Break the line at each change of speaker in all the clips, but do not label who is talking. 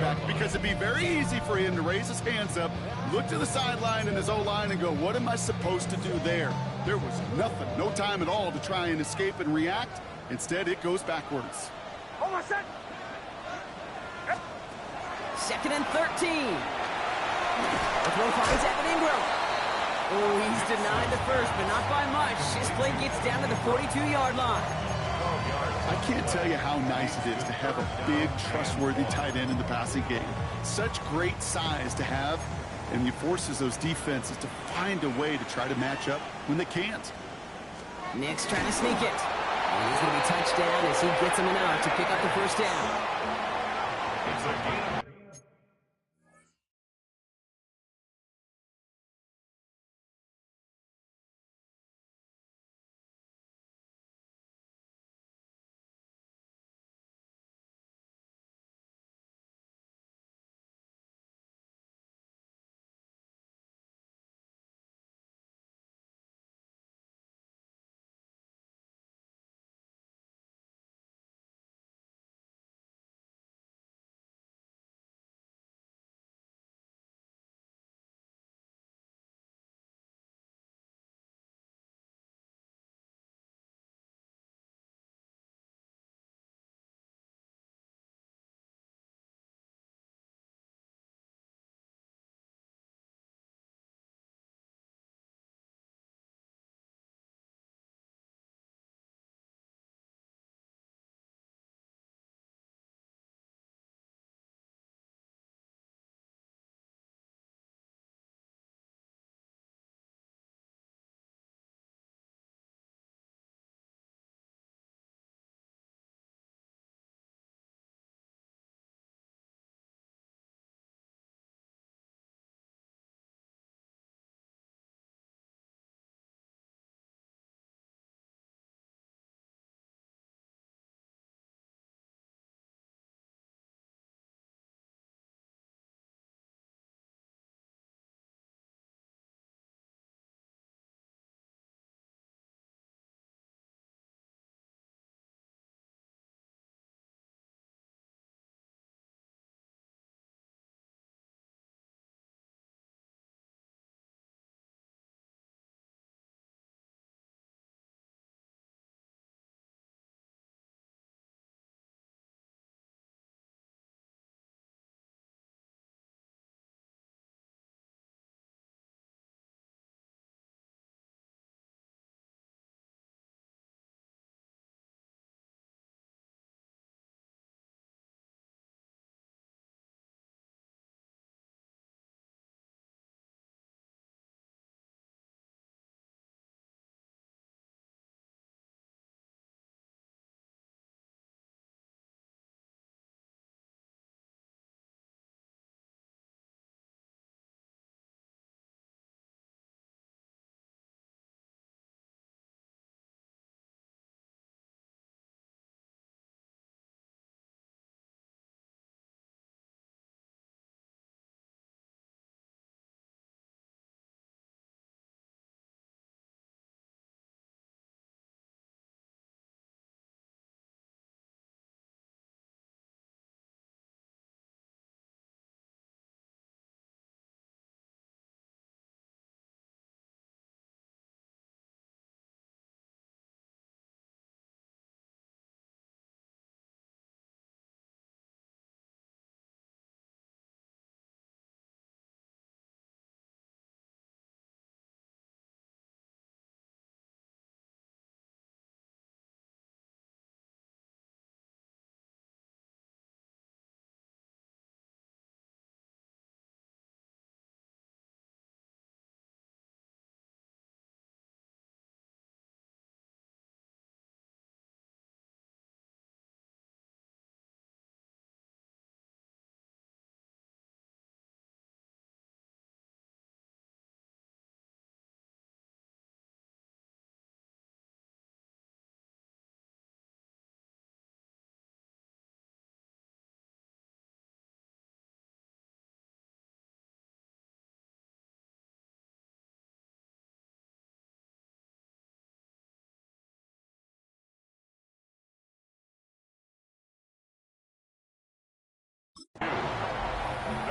quarterback because it'd be very easy for him to raise his hands up, look to the sideline and his O-line and go, what am I supposed to do there? There was nothing, no time at all to try and escape and react. Instead, it goes backwards.
Second and 13. The throw finds Evan Ingram. Oh, he's denied the first, but not by much. His play gets down to the 42-yard line.
I can't tell you how nice it is to have a big, trustworthy tight end in the passing game. Such great size to have, and he forces those defenses to find a way to try to match up when they can't.
Nick's trying to sneak it. And he's going to be touchdown as he gets him enough to pick up the first down.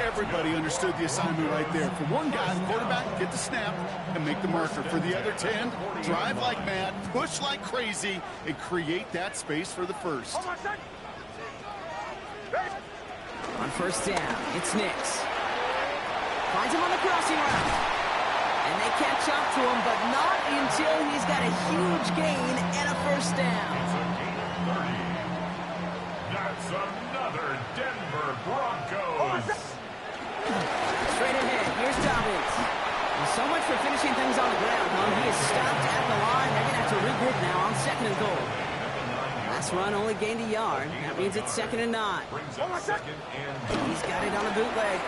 Everybody understood the assignment right there. For one guy, the quarterback, get the snap and make the marker. For the other 10, drive like mad, push like crazy, and create that space for the first.
On first down, it's Nix. Finds him on the crossing route. And they catch up to him, but not until he's got a huge gain and a first down.
That's another Denver Broncos.
Straight ahead, here's Dobbins. And so much for finishing things on the ground, huh? He is stopped at the line. They're going to have to regroup now on 2nd and goal. Last run only gained a yard. That means it's 2nd and 9. He's got it on a bootleg.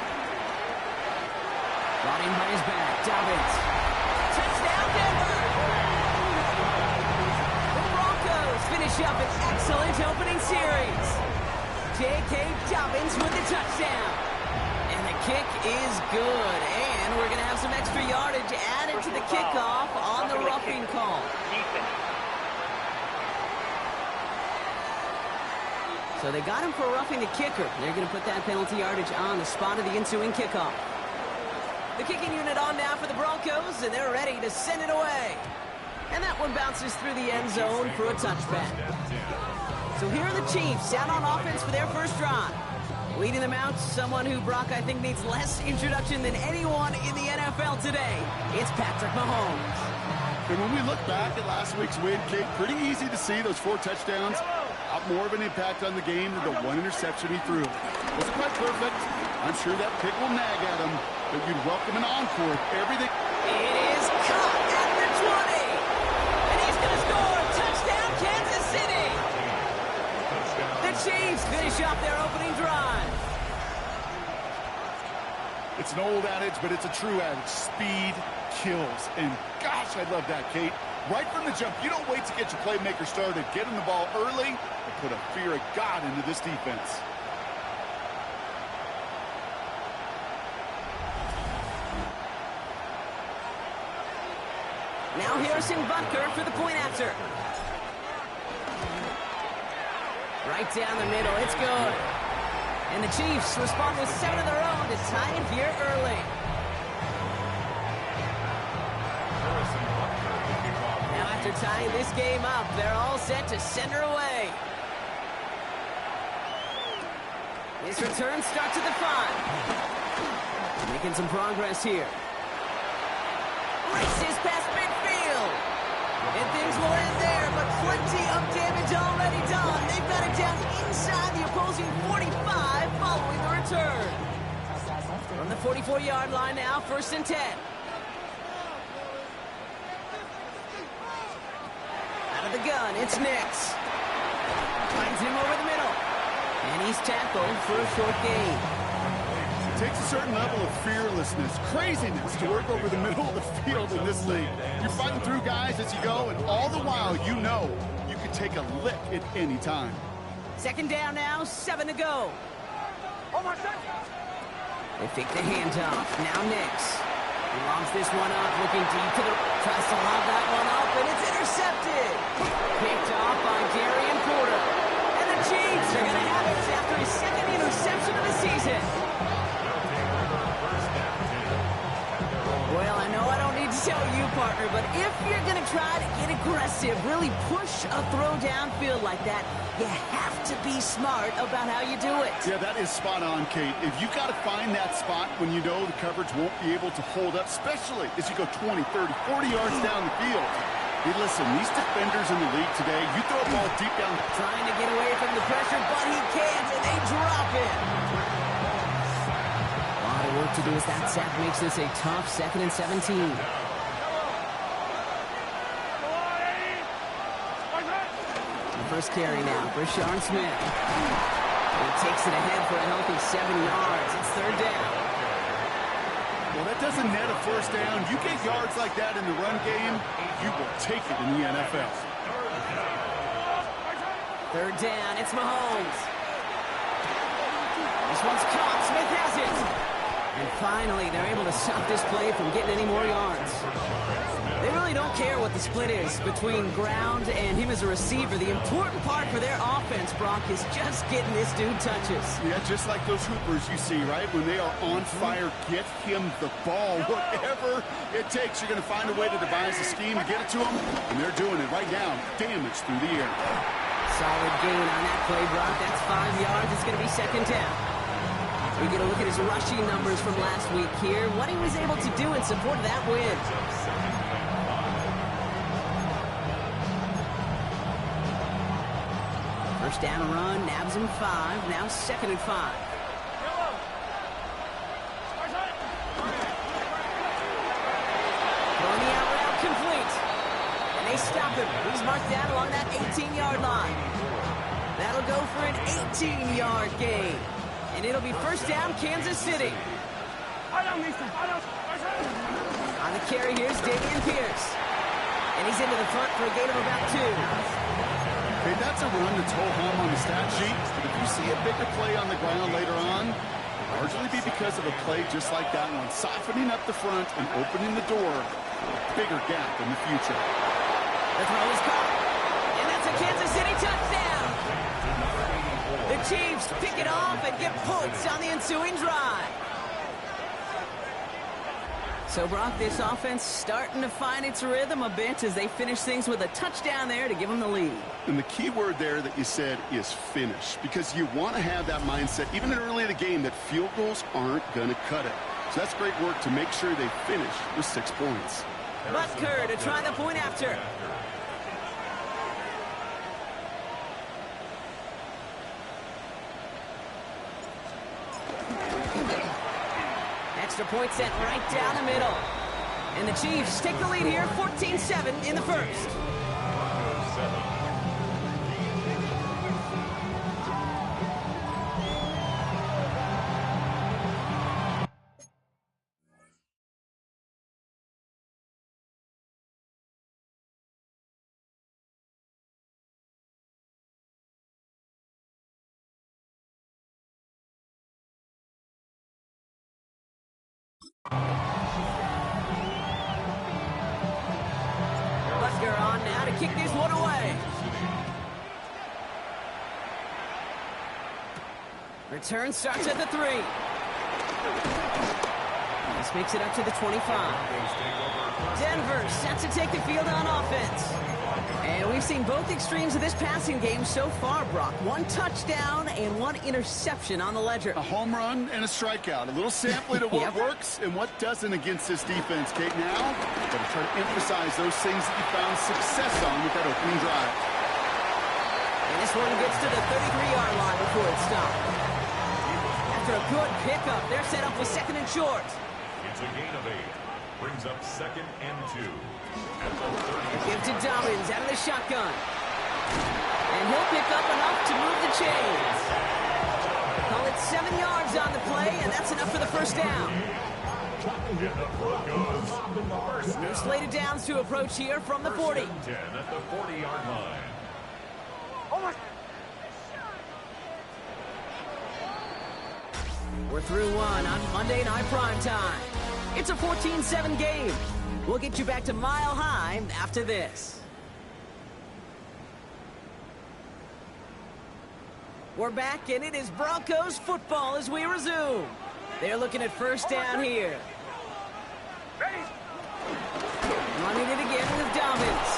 Brought in by his back, Dobbins. Touchdown, Denver! The Broncos finish up an excellent opening series. J.K. Dobbins with the touchdown. And the kick is good. And we're going to have some extra yardage added to the kickoff on the roughing call. So they got him for roughing the kicker. They're going to put that penalty yardage on the spot of the ensuing kickoff. The kicking unit on now for the Broncos, and they're ready to send it away. And that one bounces through the end zone for a touchback. So here are the Chiefs out on offense for their first drive. Leading them out, someone who, Brock, I think needs less introduction than anyone in the NFL today. It's Patrick Mahomes.
And when we look back at last week's win, Kate, pretty easy to see those 4 touchdowns. More of an impact on the game than the 1 interception he threw. Wasn't quite perfect. I'm sure that pick will nag at him, but you'd welcome an encore if everything...
It is caught at the 20. And he's going to score. Touchdown, Kansas City. The Chiefs finish off their opening drive.
It's an old adage, but it's a true adage. Speed kills. And gosh, I love that, Kate. Right from the jump, you don't wait to get your playmaker started. Get him the ball early and put a fear of God into this defense.
Now Harrison Butker for the point after. Right down the middle, it's good. And the Chiefs respond with 7 of their own to tie it here early. Now after tying this game up, they're all set to send her away. This return starts at the 5. Making some progress here. Races past midfield. And things will end there, but plenty of damage already done. They've got it down inside the opposing 45 following the return. From the 44-yard line now, 1st and 10. Out of the gun, it's Nix. Finds him over the middle. And he's tackled for a short gain.
It takes a certain level of fearlessness, craziness to work over the middle of the field in this league. You're fighting through guys as you go, and all the while you know you can take a lick at any time.
2nd down now, 7 to go. They fake the handoff. Now Nix. He lobs this one up, looking deep to the... Tries to lob that one up, and it's intercepted. Picked off by Darian Porter. And the Chiefs are going to have it after his 2nd interception of the season. Well, I know I don't need to tell you, partner, but if you're going to try to get aggressive, really push a throw downfield like that, you have to be smart about how you do it.
Yeah, that is spot on, Kate. If you've got to find that spot when you know the coverage won't be able to hold up, especially as you go 20, 30, 40 yards down the field. Hey, listen, these defenders in the league today, you throw a ball deep down.
Trying to get away from the pressure, but he can't, and they drop it. A lot of work to do as that sack makes this a tough 2nd and 17. The first carry now, Brashard Smith. He takes it ahead for a healthy 7 yards. It's 3rd down.
Well, that doesn't net a first down. You get yards like that in the run game, you will take it in the NFL.
3rd down, it's Mahomes. This one's caught. Smith has it. And And finally, they're able to stop this play from getting any more yards. They really don't care what the split is between ground and him as a receiver. The important part for their offense, Brock, is just getting this dude touches.
Yeah, just like those hoopers you see, right? When they are on fire, get him the ball. Whatever it takes, you're going to find a way to devise a scheme to get it to him, and they're doing it right now. Damage through the air.
Solid gain on that play, Brock. That's 5 yards. It's going to be second down. We get a look at his rushing numbers from last week here. What he was able to do in support of that win. First down and run, nabs him 5. Now second and 5. Throwing the out route complete. And they stop him. He's marked down along that 18-yard line. That'll go for an 18-yard gain. And it'll be first down, Kansas City. On the carry, here's Dameon Pierce. And he's into the front for a gain of about 2.
Okay, that's a run that's ho-hum on the stat sheet. But if you see a bigger play on the ground later on, largely be because of a play just like that one, softening up the front and opening the door for a bigger gap in the future.
The throw is caught. And that's a Kansas City touchdown. The Chiefs pick it off and get points on the ensuing drive. So, Brock, this offense starting to find its rhythm a bit as they finish things with a touchdown there to give them the lead.
And the key word there that you said is finish, because you want to have that mindset, even early in the game, that field goals aren't going to cut it. So that's great work to make sure they finish with 6 points.
Butker to try the point after. Extra point set right down the middle. And the Chiefs take the lead here, 14-7 in the first. Butker on now to kick this one away. Return starts at the 3. This makes it up to the 25. Denver set to take the field on offense. And we've seen both extremes of this passing game so far, Brock. 1 touchdown and 1 interception on the ledger.
A home run and a strikeout. A little sampling of what works and what doesn't against this defense, Kate. Now, you've got to try to emphasize those things that you found success on with that opening drive.
And this one gets to the 33-yard line before it stopped. After a good pickup, they're set up with second and short.
It's a gain of 8. Brings up second and 2.
Give to Dobbins out of the shotgun. And he'll pick up enough to move the chains. Call it 7 yards on the play, and that's enough for the first down. New slated downs to approach here from the 40.
10 at the 40-yard line.
We're through one on Monday Night Primetime. It's a 14-7 game. We'll get you back to Mile High after this. We're back, and it is Broncos football as we resume. They're looking at first down here. Running it again with Dobbins.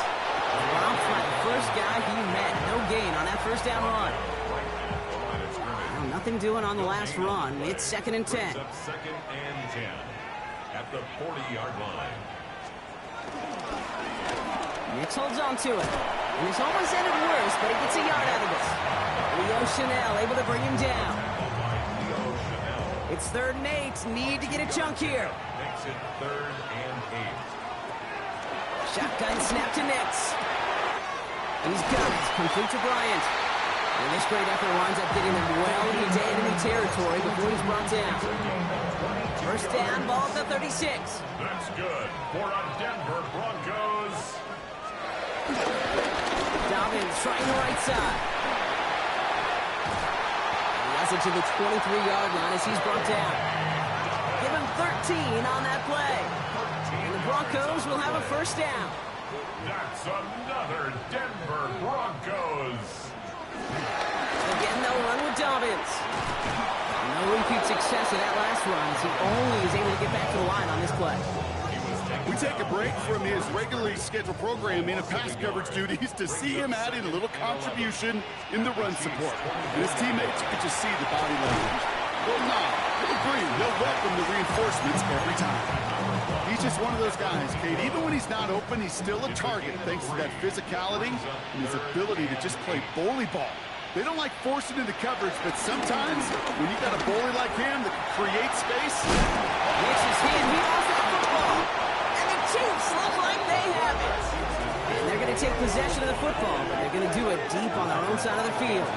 Ralph, the first guy he met. No gain on that first down run. Well, nothing doing on the last run. It's second and 10.
Second and 10 at the 40-yard line.
Nix holds on to it. And it's almost ended worse, but he gets a yard out of this. Leo Chanel able to bring him down. It's 3rd and 8. Need to get a chunk here.
Makes it 3rd and 8.
Shotgun snap to Nix. He's got it. Complete to Bryant. And this great effort winds up getting him well into enemy territory before he's brought down. First down, ball at the 36.
That's good for a Denver Broncos.
Dobbins trying the right side. He has it to the 23-yard line as he's brought down. Give him 13 on that play. And the Broncos will have a first down.
That's another Denver Broncos.
Again, they'll run with Dobbins. No repeat success of that last run as he only is able to get back to the line on this play.
We take a break from his regularly scheduled programming of pass coverage duties to see him adding a little contribution in the run support. And his teammates could just see the body language. Well, nod, he'll agree, he'll welcome the reinforcements every time. He's just one of those guys, Kate. Even when he's not open, he's still a target thanks to that physicality and his ability to just play bully ball. They don't like forcing into coverage, but sometimes when you got a bully like him that can create space.
Makes his hand, he lost the football. And the Chiefs look like they have it. And they're going to take possession of the football, but they're going to do it deep on their own side of the field.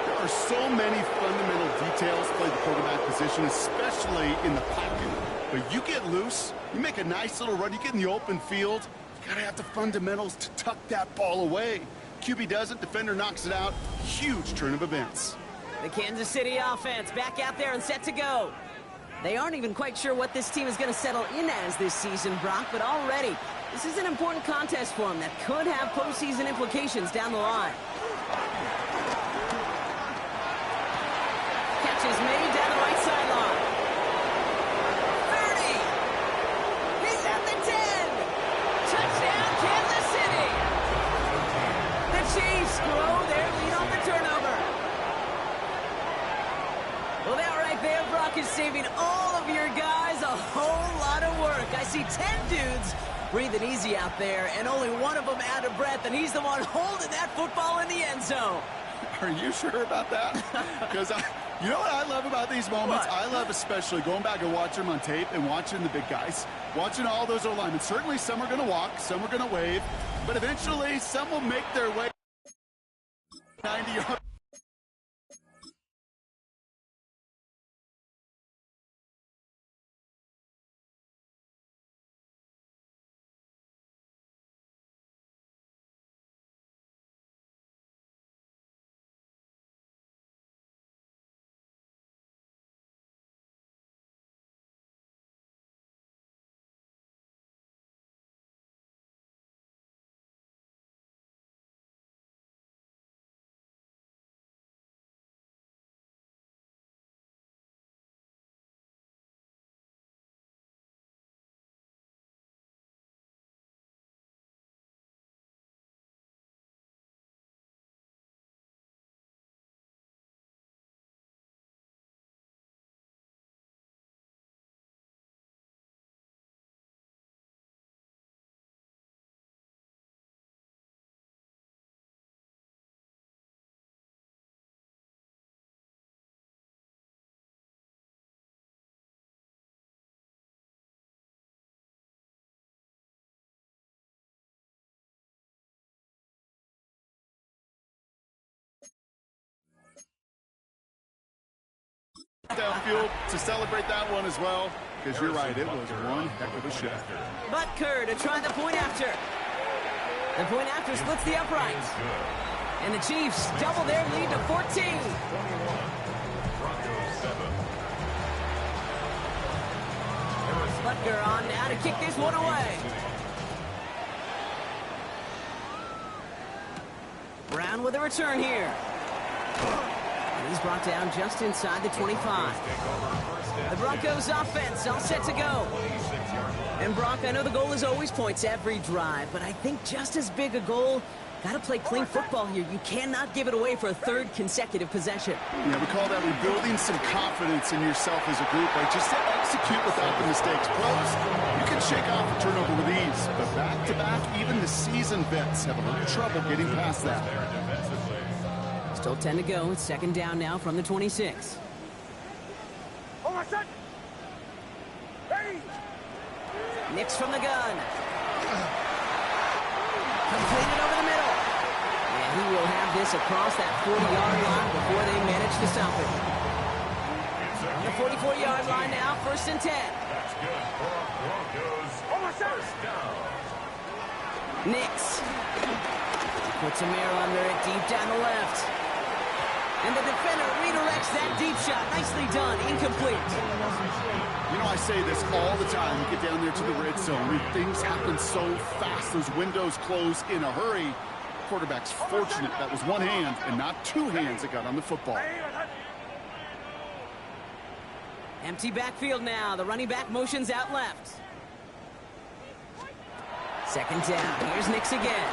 There are so many fundamental details play the quarterback position, especially in the pocket. But you get loose, you make a nice little run, you get in the open field, you got to have the fundamentals to tuck that ball away. QB doesn't, defender knocks it out. Huge turn of events.
The Kansas City offense back out there and set to go. They aren't even quite sure what this team is going to settle in as this season, Brock, but already this is an important contest for them that could have postseason implications down the line. Catch is made down the right sideline. 30. He's at the 10. Touchdown, Kansas City. The Chiefs grow their lead on the turnover. Well, that right there, Brock, is saving all of your guys a whole lot of work. I see 10 dudes breathing easy out there, and only one of them out of breath, and he's the one holding that football in the end zone.
Are you sure about that? Because you know what I love about these moments?
What?
I love especially going back and watching them on tape and watching the big guys, watching all those alignments. Certainly some are going to walk, some are going to wave, but eventually some will make their way 90 yards. Downfield to celebrate that one as well, because you're right, it was one heck of a shot.
Butker to try the point after. The point after splits the uprights. And the Chiefs double their lead to 14.
21. Broncos 7.
Butker on now to kick this one away. Brown with a return here. And he's brought down just inside the 25. The Broncos offense all set to go. And Brock, I know the goal is always points every drive, but I think just as big a goal, got to play clean football here. You cannot give it away for a third consecutive possession.
Yeah, we call that rebuilding some confidence in yourself as a group. Like just to execute without the mistakes. Pros, you can shake off a turnover with ease, but back-to-back, even the seasoned vets have a little trouble getting past that.
Still 10 to go. It's second down now from the 26. Nix from the gun. Completed over the middle. And he will have this across that 40-yard line before they manage to stop it. On the 44-yard line now, first and 10.
That's good for Broncos. First down.
Nix. Puts Amir under it deep down the left. And the defender redirects that deep shot. Nicely done. Incomplete.
You know, I say this all the time. You get down there to the red zone, things happen so fast. Those windows close in a hurry. Quarterback's fortunate that was one hand and not two hands that got on the football.
Empty backfield now. The running back motions out left. Second down. Here's Nix again.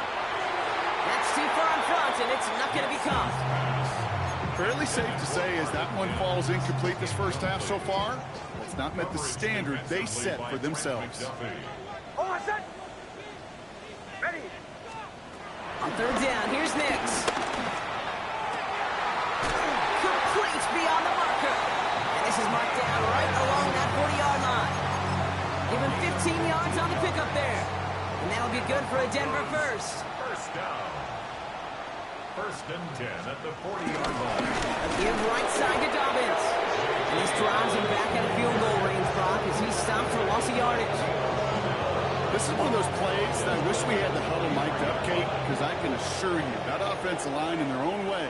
That's too far in front, and it's not going to be caught.
Fairly safe to say as that one falls incomplete this first half so far, it's not met the standard they set for themselves.
On third down, here's Nix. Complete beyond the marker. And this is marked down right along that 40-yard line. Give him 15 yards on the pickup there. And that'll be good for a Denver first.
First down. First and 10 at the 40-yard line.
A give right side to Dobbins. And this drives him back at a field goal range, Brock, as he stopped for loss of yardage.
This is one of those plays that I wish we had the huddle mic'd up, Kate, because I can assure you that offensive line in their own way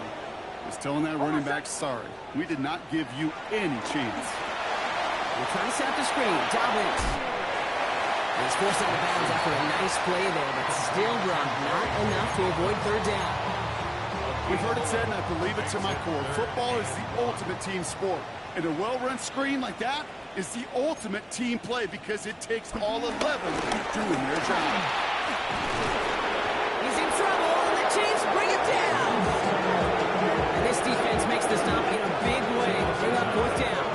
is telling that running back, sorry, we did not give you any chance.
We're trying to set up the screen. Dobbins. And he's forced out of bounds after a nice play there, but still, Brock, not enough to avoid third down.
We've heard it said, and I believe it to my core, football is the ultimate team sport. And a well-run screen like that is the ultimate team play because it takes all 11 doing their job.
He's in trouble, and the Chiefs bring him down. And this defense makes the stop in a big way to bring up fourth down.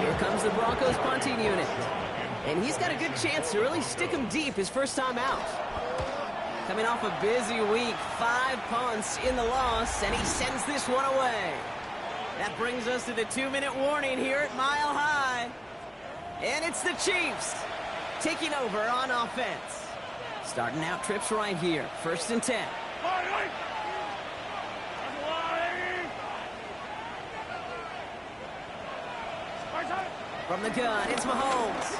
Here comes the Broncos punting unit. And he's got a good chance to really stick him deep his first time out. Coming off a busy week, 5 punts in the loss, and he sends this one away. That brings us to the 2-minute warning here at Mile High. And it's the Chiefs taking over on offense. Starting out trips right here. First and 10. From the gun, it's Mahomes.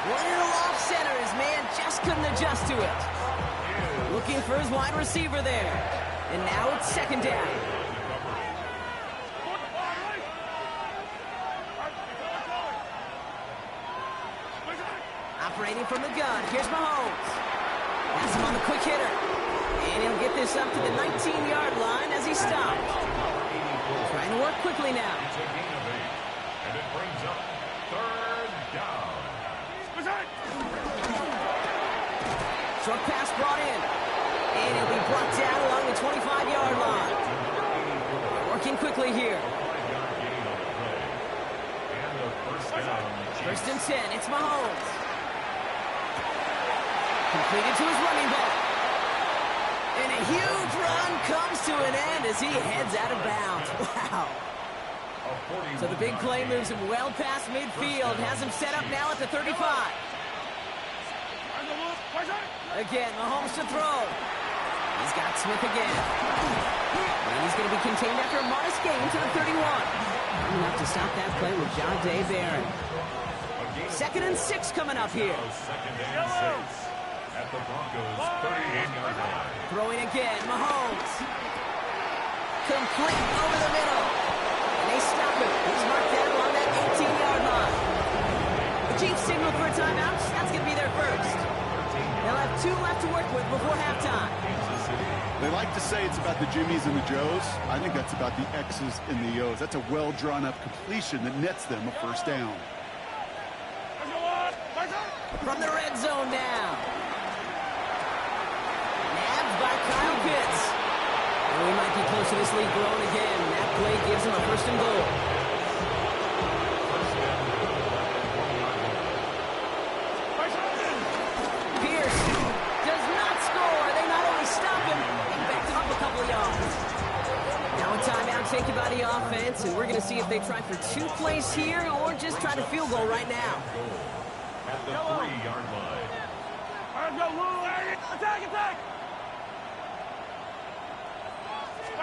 One little off center. His man just couldn't adjust to it. Looking for his wide receiver there. And now it's second down. Operating from the gun. Here's Mahomes. That's him on the quick hitter. And he'll get this up to the 19-yard line as he stopped. Trying to work quickly now.
It's a gain of 8. And it brings up third down.
Short pass brought in. And he'll be brought down along the 25-yard line. Working quickly here. First and 10. It's Mahomes. Completed to his running back. And a huge run comes to an end as he heads out of bounds. Wow. So the big play moves him well past midfield. Has him set up now at the 35. Again, Mahomes to throw. He's got Smith again. And he's going to be contained after a modest gain to the 31. Enough to stop that play with Jahdae Barron. 2nd and 6 coming up here.
Second and 6 at the Broncos 38-yard line.
Throwing again, Mahomes. Complete over the middle. And they stop him. He's marked down along that 18-yard line. The Chiefs signal for a timeout. That's going to be their first. They'll have 2 left to work with before halftime.
They like to say it's about the Jimmies and the Joes. I think that's about the X's and the O's. That's a well-drawn-up completion that nets them a first down.
From the red zone now. Nabbed by Kyle Pitts. And we might be close to this lead growing again. That play gives him a first and goal. Pierce does not score. They not only stop him, they back him up a couple of yards. Now a timeout taken by the offense, and we're going to see if they try for 2 plays here or just try to field goal right now.
At the 3-yard line.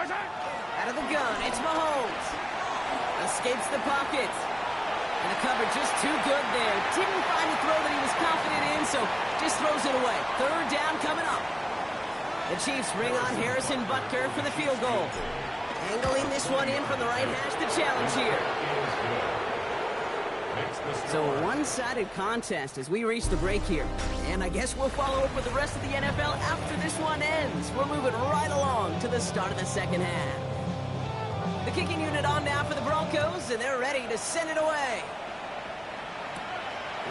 Attack!
Out of the gun, it's Mahomes. Escapes the pocket. And the cover just too good there. Didn't find a throw that he was confident in, so just throws it away. Third down coming up. The Chiefs bring on Harrison Butker for the field goal. Angling this one in from the right hash to challenge here. So a one-sided contest as we reach the break here. And I guess we'll follow up with the rest of the NFL after this one ends. We're moving right along to the start of the second half. The kicking unit on now for the Broncos, and they're ready to send it away.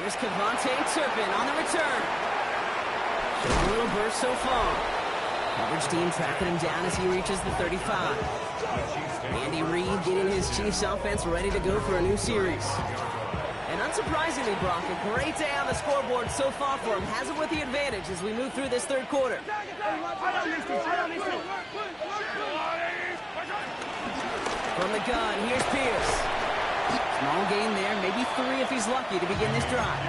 Here's Kevontae Turpin on the return. Showing a little burst so far. Coverage team tracking him down as he reaches the 35. Andy Reid getting his Chiefs offense ready to go for a new series. And unsurprisingly, Brock, a great day on the scoreboard so far for him. Has it with the advantage as we move through this third quarter. From the gun, here's Pierce. Small gain there, maybe 3 if he's lucky to begin this drive.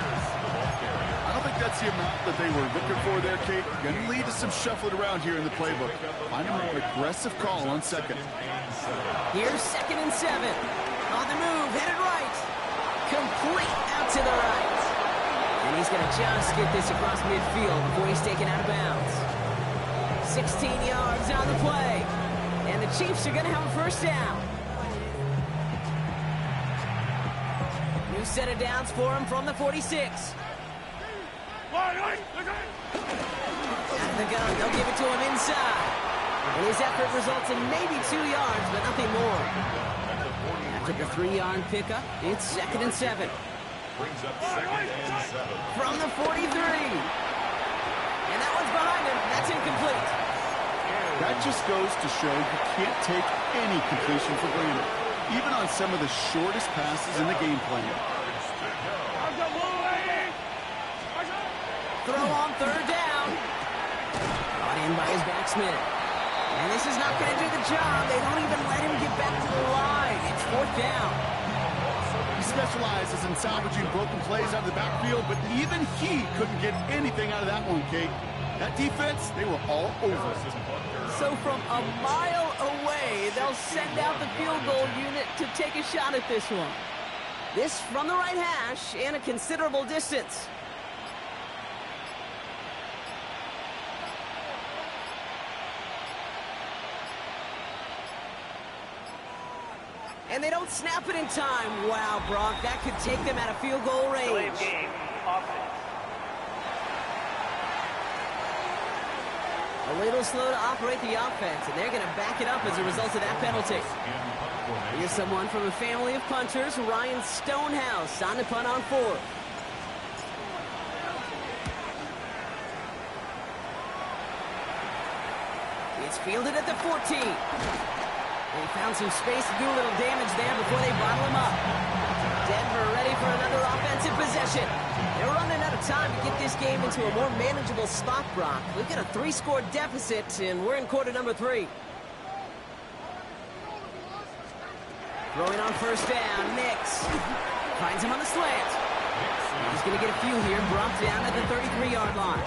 I don't think that's the amount that they were looking for there, Kate. Going to lead to some shuffling around here in the playbook. Find a more aggressive call on second.
Here's 2nd and 7. On the move, headed right. Complete out to the right. And he's going to just get this across midfield before he's taken out of bounds. 16 yards on the play. And the Chiefs are going to have a first down. New set of downs for him from the 46. Out of the gun, they'll give it to him inside. And his effort results in maybe 2 yards, but nothing more. After the 3-yard pickup, it's 2nd and 7.
Brings up 2nd and 7.
From the 43. And that one's behind him. That's incomplete.
That just goes to show you can't take any completion for granted, even on some of the shortest passes in the game plan.
Throw on 3rd down. Brought in by his backsman. And this is not going to do the job. They don't even let him get back to the line. It's 4th down.
He specializes in salvaging broken plays out of the backfield, but even he couldn't get anything out of that one, Kate. That defense, they were all over it.
So from a mile away, they'll send out the field goal unit to take a shot at this one. This from the right hash and a considerable distance. And they don't snap it in time. Wow, Brock, that could take them out of field goal range.
Game, offense.
A little slow to operate the offense, and they're going to back it up as a result of that penalty. Here's someone from a family of punters, Ryan Stonehouse, on the punt on 4th. It's fielded at the 14. They found some space to do a little damage there before they bottle him up. Denver ready for another offensive possession. They're running out of time to get this game into a more manageable spot, Brock. We've got a 3-score deficit, and we're in quarter number 3. Throwing on 1st down, Nix. Finds him on the slant. He's going to get a few here, brought down at the 33-yard line.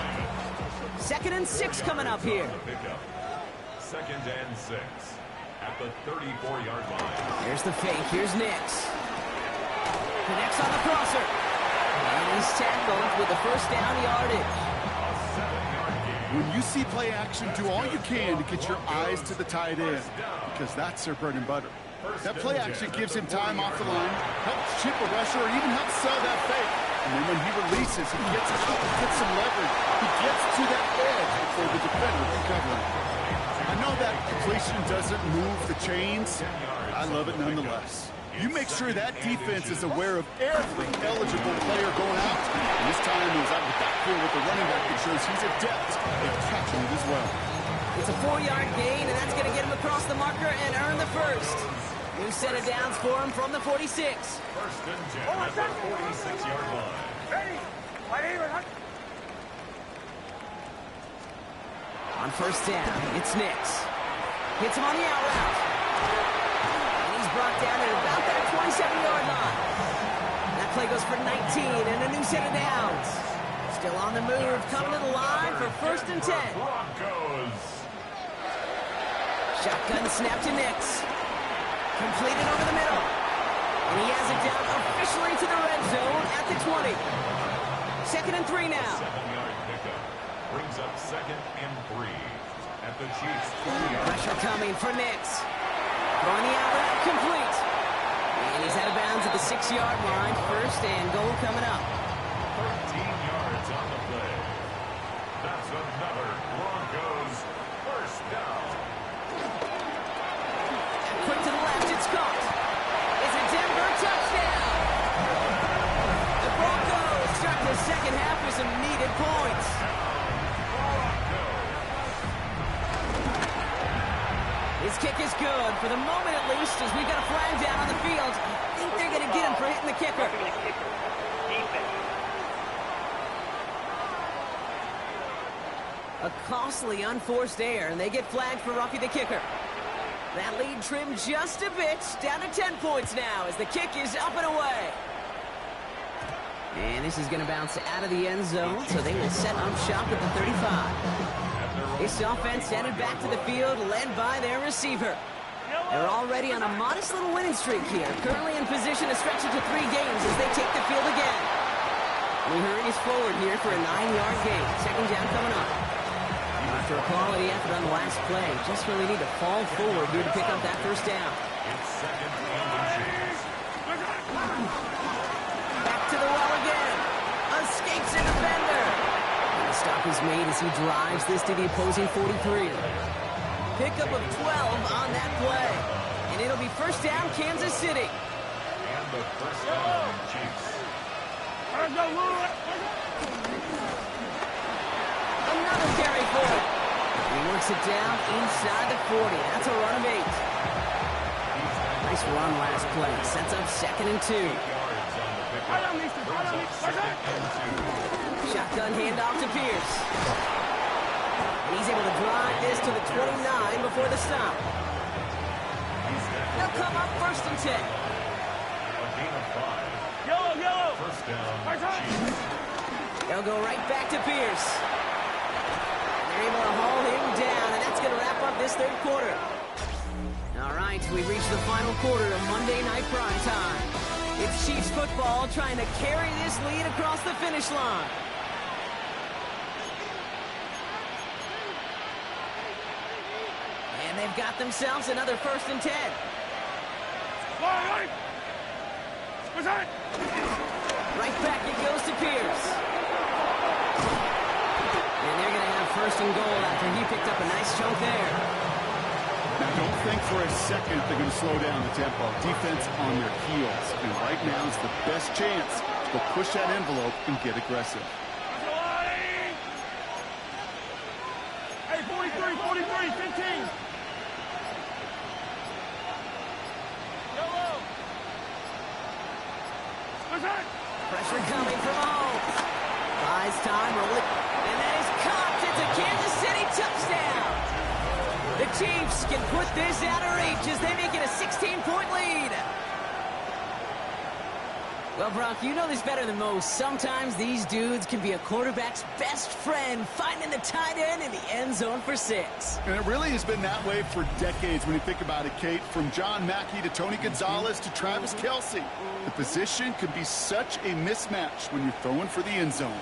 2nd and 6 coming up here.
2nd and 6. At the 34-yard line.
Here's the fake. Here's Nix. Connects on the crosser. And he's tackled with the 1st down yardage.
When you see play action, do all you can to get your eyes to the tight end, because that's their bread and butter. That play action gives him time off the line, helps chip a rusher, or even helps sell that fake. And then when he releases, he gets out, gets some leverage. He gets to that edge before the defender can cover him. I know that completion doesn't move the chains. I love it nonetheless. You make sure that defense is aware of every eligible player going out. And this time he was out of the backfield with the running back that shows he's adept at catching it as well.
It's a 4-yard gain, and that's going to get him across the marker and earn the 1st. New set of downs for him from the 46.
1st and 10 at the 46-yard line.
Ready?
On 1st down, it's Nix. Hits him on the out route. And he's brought down at about that 27-yard line. That play goes for 19 and a new set of downs. Still on the move, coming to the line for 1st and 10.
Broncos.
Shotgun snap to Nix. Completed over the middle. And he has it down officially to the red zone at the 20. 2nd and 3 now.
7-yard pickup. Brings up 2nd and 3. at the Chiefs' 20-yard.
Pressure coming for Nix. Throwing the outlet, complete. And he's out of bounds at the 6-yard line. First and goal coming up.
13 yards on the play. That's another Broncos first down.
Quick to the left, it's caught. It's a Denver touchdown. The Broncos start the second half with some needed points. His kick is good, for the moment at least, as we've got a flag down on the field. I think they're going to get him for hitting the kicker. A costly unforced error, and they get flagged for roughing the kicker. That lead trimmed just a bit, down to 10 points now as the kick is up and away. And this is going to bounce out of the end zone, so they will set up shop at the 35. This offense headed back to the field, led by their receiver. They're already on a modest little winning streak here, currently in position to stretch it to 3 games as they take the field again. We hurries forward here for a 9-yard gain. Second down coming up. After a quality effort on the last play, just really need to fall forward here to pick up that first down.
It's second and the Chiefs.
Back to the well again. Escapes a defender. And the stop is made as he drives this to the opposing 43. Pickup of 12 on that play. And it'll be first down, Kansas City.
And the first down, Chiefs.
Another carry for it. He works it down inside the 40. That's a run of 8. Nice run last play. Sets up second and 2. Shotgun handoff to Pierce. And he's able to drive this to the 29 before the stop. They'll come up first and 10.
A gain of 5.
Yellow.
First down, Chiefs.
They'll go right back to Pierce. They're able to haul him down, and that's going to wrap up this third quarter. All right, we've reached the final quarter of Monday Night Prime Time. It's Chiefs football trying to carry this lead across the finish line. And they've got themselves another first and 10. Right back it goes to Pierce. And they're going to have first and goal after he picked up a nice chunk there.
Now, don't think for a second they're going to slow down the tempo. Defense on their heels. And right now is the best chance to push that envelope and get aggressive.
Hey, 43, 15. Yellow.
Pressure coming from Mahomes. Buys time, rolling. And that is caught. It's a Kansas City touchdown. The Chiefs can put this out of reach as they make it a 16-point lead. Well, Brock, you know this better than most. Sometimes these dudes can be a quarterback's best friend, finding the tight end in the end zone for 6.
And it really has been that way for decades when you think about it, Kate. From John Mackey to Tony Gonzalez to Travis Kelce. The position can be such a mismatch when you're throwing for the end zone.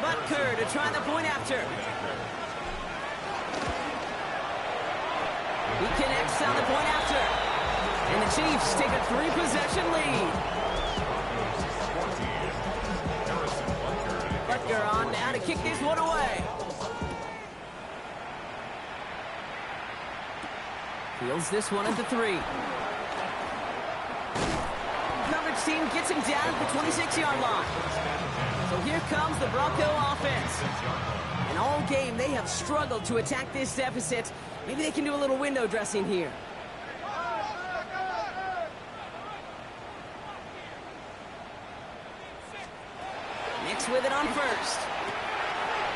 Butker to try the point after. He connects on the point after. And the Chiefs take a 3-possession lead. Butker on now to kick this one away. Fields this one at the 3. Coverage team gets him down at the 26-yard line. So here comes the Bronco offense. And all game, they have struggled to attack this deficit. Maybe they can do a little window dressing here. Nix with it on first.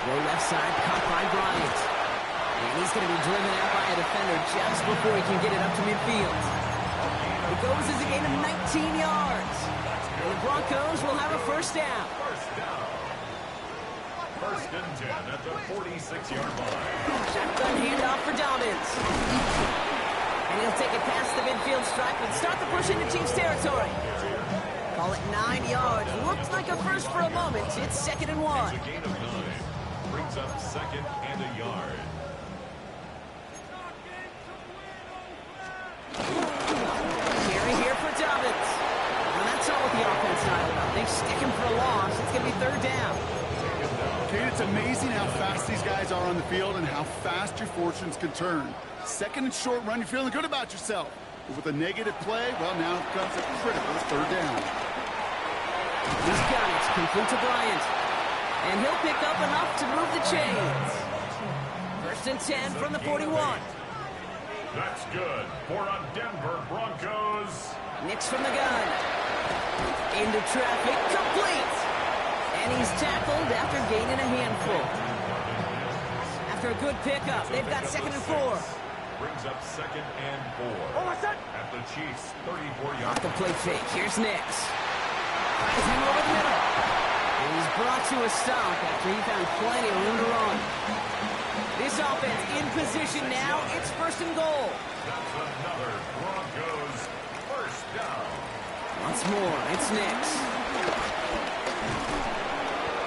Go left side, caught by Bryant. And he's going to be driven out by a defender just before he can get it up to midfield. It goes as a gain of 19 yards. And the Broncos will have a first down.
First and 10 at the 46-yard line.
Shotgun handoff for Dobbins. And he'll take it past the midfield stripe and start the push into Chiefs territory. Call it 9 yards. Looked like a first for a moment. It's 2nd and 1.
It's a gain of 9. Brings up 2nd and a yard.
Carry here for Dobbins. And that's not what the offense style about. They stick him for a loss. It's going to be 3rd down.
Kate, it's amazing how fast these guys are on the field and how fast your fortunes can turn. 2nd and short run, you're feeling good about yourself. But with a negative play, well, now comes a critical 3rd down.
He's got it. Complete to Bryant. And he'll pick up enough to move the chains. 1st and 10 from the 41.
That's good for a Denver Broncos.
Nix from the gun. Into traffic. Complete. And he's tackled after gaining a handful. After a good pickup, they've got 2nd and 4.
Brings up 2nd and 4. At the Chiefs' 34-yard.
Off the play fake. Here's Nix. Tries him over the middle. And he's brought to a stop after he found plenty of room to run. This offense in position now. It's 1st and goal.
That's another Broncos 1st down.
Once more, it's Nix.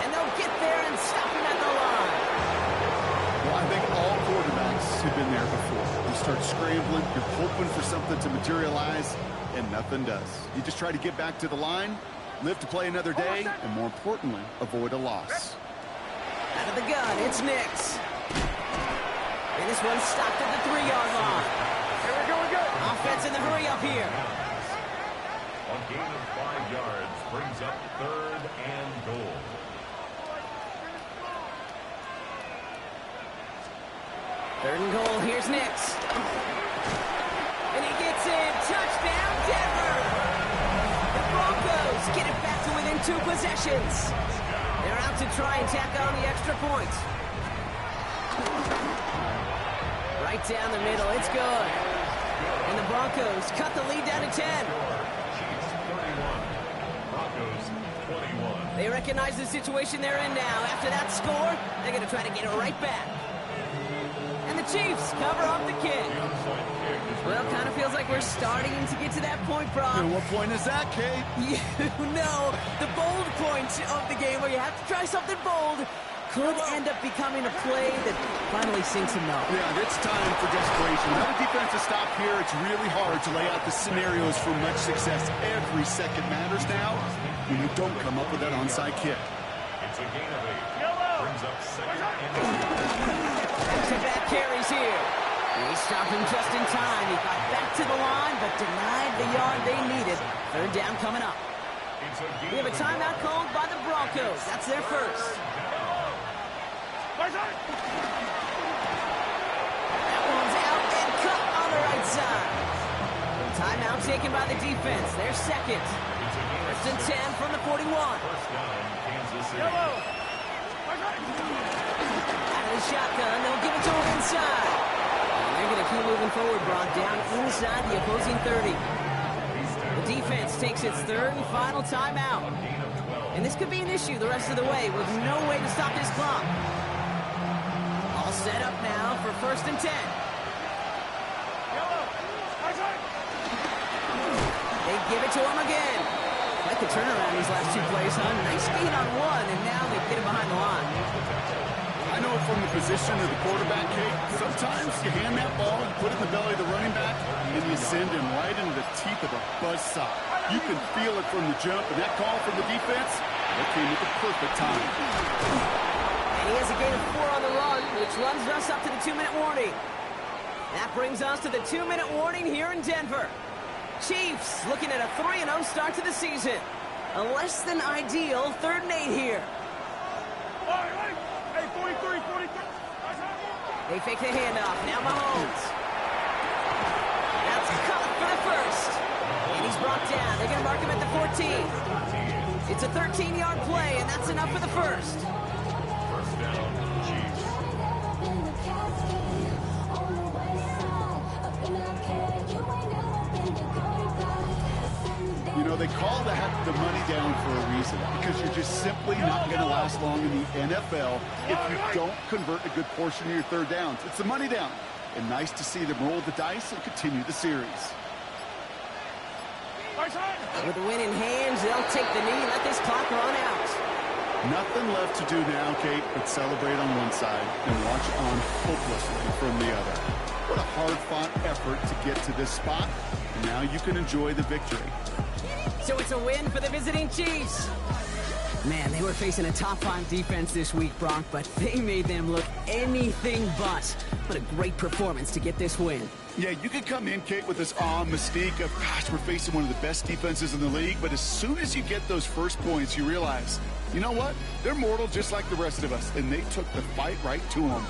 And they'll get there and stop him at the line.
Well, I think all quarterbacks have been there before. You start scrambling, you're hoping for something to materialize, and nothing does. You just try to get back to the line, live to play another day, and more importantly, avoid a loss.
Out of the gun, it's Nix. And this one's stopped at the 3-yard line.
Here we go again.
Offense in the hurry up here.
A gain of 5 yards brings up 3rd and goal.
3rd and goal, here's Nix. And he gets in. Touchdown, Denver! The Broncos get it back to within 2 possessions. They're out to try and tack on the extra point. Right down the middle, it's good. And the Broncos cut the lead down to 10.
Chiefs 31, Broncos 21.
They recognize the situation they're in now. After that score, they're going to try to get it right back. And the Chiefs cover up the kick. Well, kind of feels like we're starting to get to that point, Brock.
And what point is that, Kate?
You know, the bold point of the game where you have to try something bold could end up becoming a play that finally sinks him up.
Yeah, it's time for desperation. Without a defensive stop here, it's really hard to lay out the scenarios for much success. Every second matters now when you don't come up with that onside kick.
It's a gain of 8. Brings up 2nd and 2.
Back-to-back carries here. He stopped him just in time. He got back to the line, but denied the yard they needed. 3rd down coming up. We have a timeout called by the Broncos. That's their first. That one's out and cut on the right side. Timeout taken by the defense. Their 2nd. 1st and 10 from the 41.
First down, Kansas City.
Out of the shotgun, they'll give it to him inside. And they're going to keep moving forward, Brock, down inside the opposing 30. The defense takes its 3rd and final timeout. And this could be an issue the rest of the way with no way to stop this clock. All set up now for 1st and 10. They give it to him again. Like the turnaround these last 2 plays, huh? Nice gain on one, and now they get him behind the line.
I know from the position of the quarterback, Kate, sometimes you hand that ball, you put it in the belly of the running back, and you send him right into the teeth of a buzzsaw. You can feel it from the jump, and that call from the defense, that came at the perfect time.
And he has a gain of 4 on the run, which runs us up to the 2-minute warning. That brings us to the 2-minute warning here in Denver. Chiefs looking at a 3-0 start to the season. A less than ideal 3rd and 8 here.
Hey, 43, 43.
They fake the handoff. Now Mahomes. That's cut for the first. And he's brought down. They're going to mark him at the 14. It's a 13-yard play, and that's enough for the first.
First down, Chiefs.
You know, they call that the money down for a reason, because you're just simply not going to last long in the NFL if you don't convert a good portion of your 3rd downs. It's the money down. and nice to see them roll the dice and continue the series.
With the win in hand, they'll take the knee and let this clock run out.
Nothing left to do now, Kate, but celebrate on one side and watch on hopelessly from the other. What a hard-fought effort to get to this spot, and now you can enjoy the victory.
So it's a win for the visiting Chiefs. Man, they were facing a top-5 defense this week, Brock, but they made them look anything but. What a great performance to get this win.
Yeah, you could come in, Kate, with this awe and mystique of, gosh, we're facing one of the best defenses in the league, but as soon as you get those first points, you realize, you know what? They're mortal just like the rest of us, and they took the fight right to them.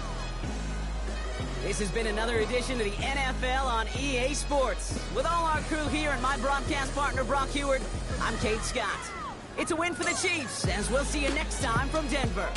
This has been another edition of the NFL on EA Sports. With all our crew here and my broadcast partner, Brock Heward, I'm Kate Scott. It's a win for the Chiefs, as we'll see you next time from Denver.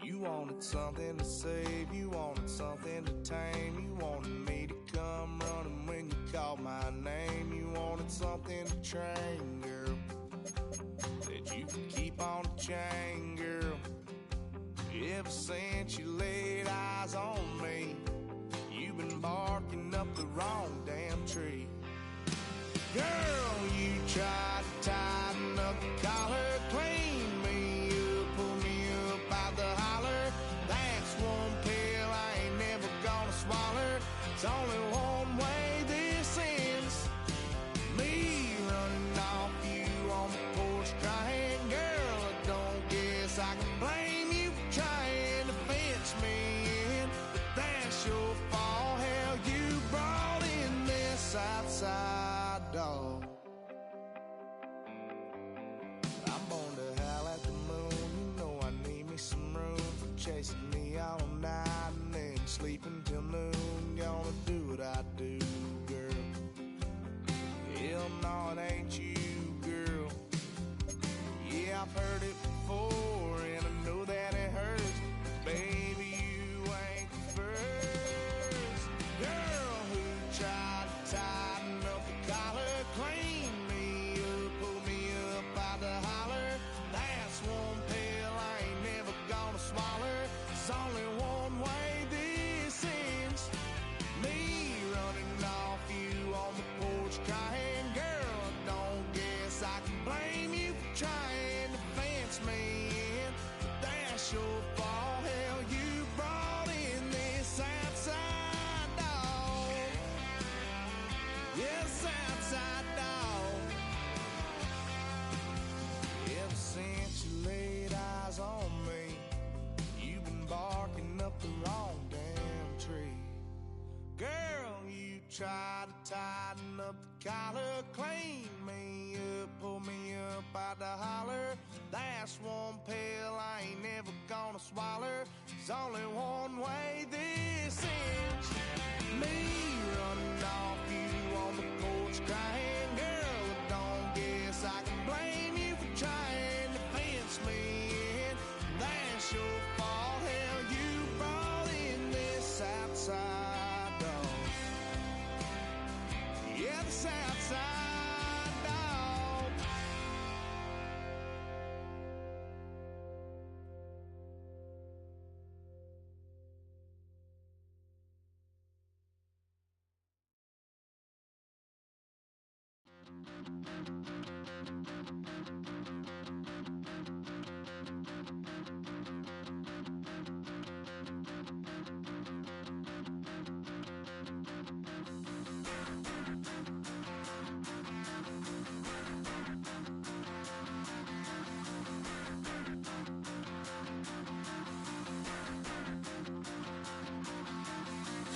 You wanted something to save, you wanted something to tame. You wanted me to come running when you called my name. You wanted something to train, girl, that you could keep on the chain, girl. Ever since you laid eyes on me, you've been barking up the wrong damn tree. Girl, you tried to tighten up the collar, clean me up, pull me up out the holler. That's one pill I ain't never gonna swallow. It's only one way this ends. Me running off you on the porch crying. Girl, I don't guess I can blame you for trying to fence me in. But that's your fault, hell, you brought in this outside dog. I'm born to howl at the moon. You know I need me some room for chasing me all night and then sleeping till noon. Gonna do what I do, girl. Hell no, it ain't you, girl. Yeah, I've heard it before and I know that it hurts. Baby, you ain't the first girl who tried to tighten up the collar, clean me up, pull me up out the holler. That's one pill I ain't never gonna swallow. There's only one way this ends. Me running off you on the porch crying. Girl, I don't guess I can blame you for trying to fence me in. But that's your fault, hell, you brought in this outside dog. Yes, outside dog. Ever since you laid eyes on me, you've been barking up the wrong damn tree. Girl, you tried to tighten up the collar, clean me up, pull me up out the holler. That's one pill I ain't never gonna swallow. There's only one way this ends. Me running off you on the porch crying. Girl, I don't guess I can blame you for trying to fence me in. That's your fault, hell, you brought in this outside dog. Yeah, this outside dog.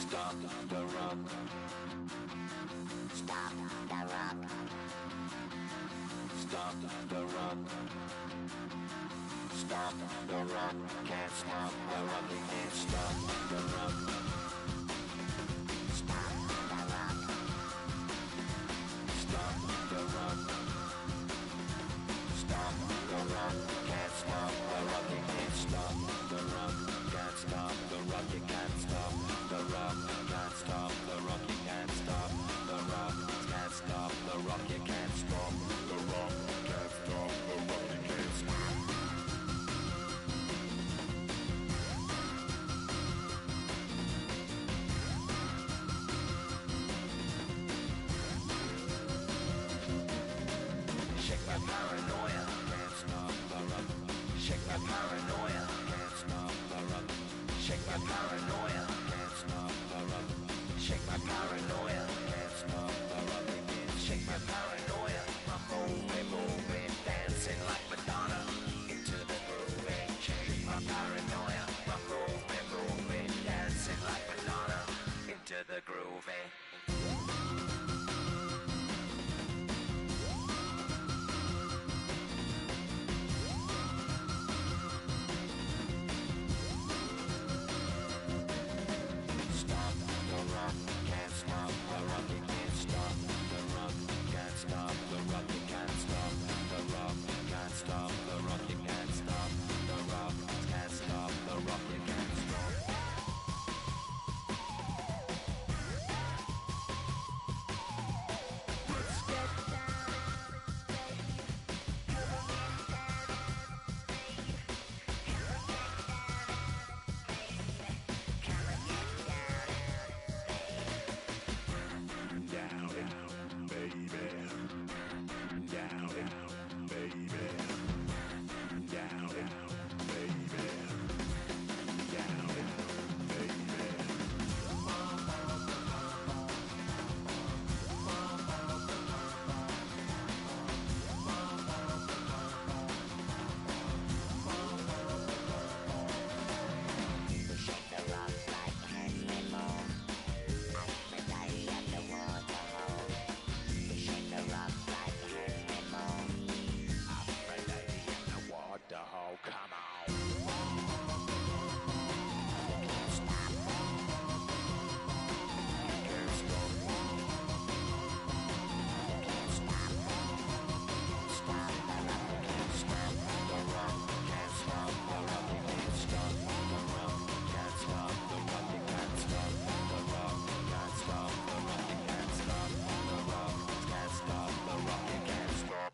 Stop the rock. Stop the rock. Stop the rock. Stop the rock. Can't stop the rock. You can't stop the rock. Stop the rock. Stop the rock. Stop the rock. Can't stop the rock. You can't stop the rock. Can't stop the rock. You can't stop the rock. Can't stop the rock. You can't stop the rock. Can't stop the rock. You can't stop the rock. Can't stop the rock. You can't stop. Shake my paranoia. Can't stop the rock. Shake my paranoia. Can't stop the rock. Shake my paranoia. Can't stop the rock. Shake my paranoia. Can't stop the rock. Shake my paranoia. I'm moving, dancing like Madonna into the groove. Shake my paranoia. I'm moving, dancing like Madonna into the groove. Stop the rock, can't stop the rock, you can't stop the rock, can't stop the rock, you can't stop the rock, can't stop the rock, you can't stop the rock, can't stop the rock, you can't stop. Down, baby. Down, baby. Down, baby. Down, baby. Shake the rock like Henry Moore. Aphrodite at the waterhole. Shake the rock like Henry Moore. Aphrodite at the waterhole. Come on. You can't stop. You can't stop. You can't stop. Stop the rock. You can't stop the rock. Can't stop the rock. You can't stop the rock. Can't stop the rock. You can't stop the rock. Can't stop the rock. You can't stop the rock. Can't stop the rock. You can't stop.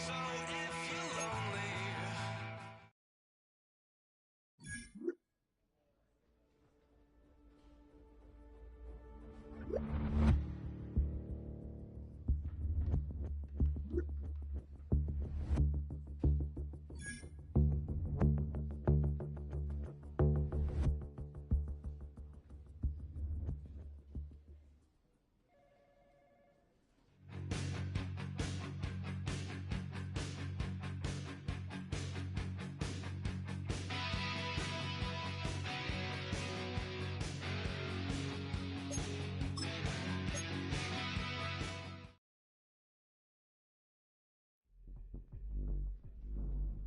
So if you're lonely.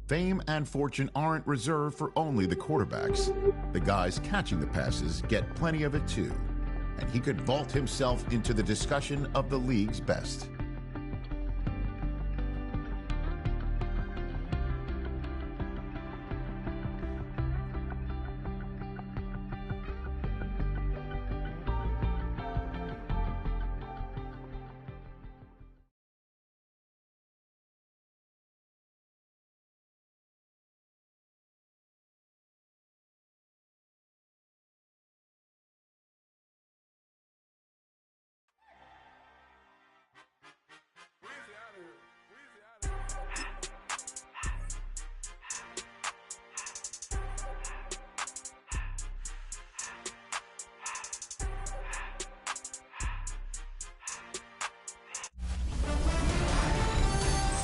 Fame and fortune aren't reserved for only the quarterbacks. The guys catching the passes get plenty of it too. And he could vault himself into the discussion of the league's best.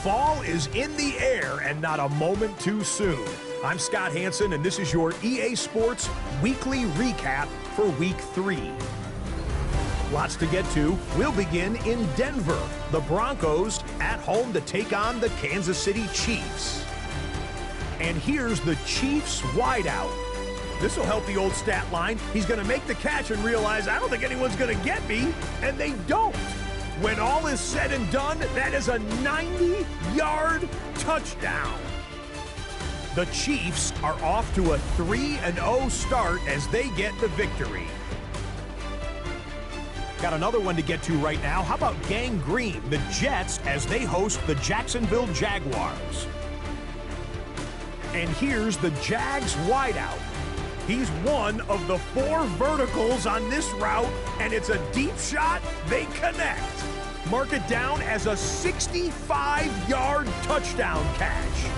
Fall is in the air and not a moment too soon. I'm Scott Hanson, and this is your EA Sports Weekly Recap for Week 3. Lots to get to. We'll begin in Denver. The Broncos at home to take on the Kansas City Chiefs. And here's the Chiefs wideout. This will help the old stat line. He's going to make the catch and realize, I don't think anyone's going to get me, and they don't. When all is said and done, that is a 90-yard touchdown. The Chiefs are off to a 3-0 start as they get the victory. Got another one to get to right now. How about Gang Green, the Jets, as they host the Jacksonville Jaguars? And here's the Jags wideout. He's one of the 4 verticals on this route, and it's a deep shot. They connect. Mark it down as a 65-yard touchdown catch.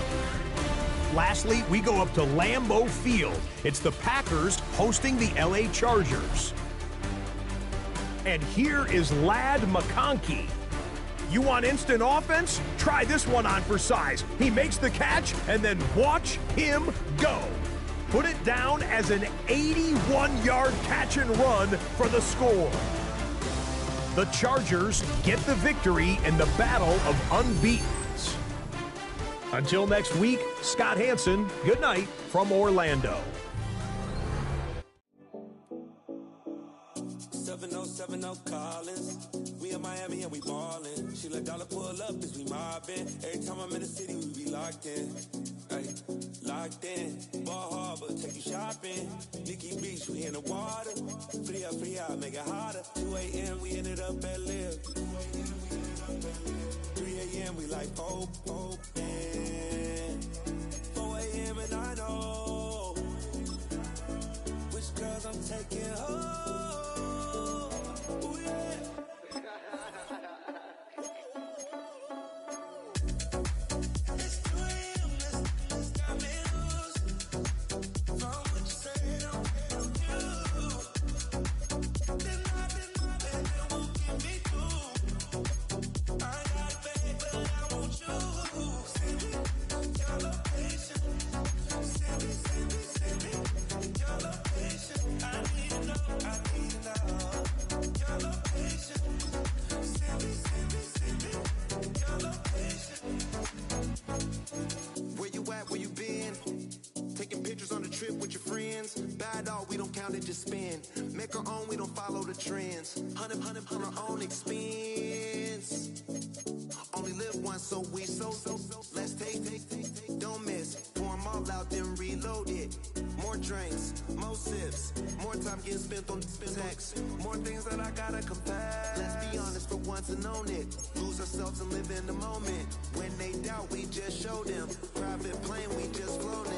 Lastly, we go up to Lambeau Field. It's the Packers hosting the LA Chargers. And here is Ladd McConkey. You want instant offense? Try this one on for size. He makes the catch, and then watch him go. Put it down as an 81-yard catch and run for the score. The Chargers get the victory in the battle of unbeatens. Until next week, Scott Hanson, good night from Orlando.
7070 Collins. We in Miami and we ballin'. She let dollar pull up as we mobbin'. Every time I'm in the city, we be locked in. Ay, locked in. Ball Harbor, take you shopping. Nikki Beach, we in the water. Free up, make it hotter. 2 a.m. we ended up at Live. 3 a.m. we like Pope. And 4 a.m. and I know which girls I'm taking home. Ooh, yeah. Just spin, make our own, we don't follow the trends. 100 on our own expense. Only live once, so we so let's take, don't miss. Pour them all out, then reload it. More drinks, more sips, more time getting spent on text. More things that I gotta confess. Let's be honest for once and own it. Lose ourselves and live in the moment. When they doubt, we just show them. Private plane, we just flown in.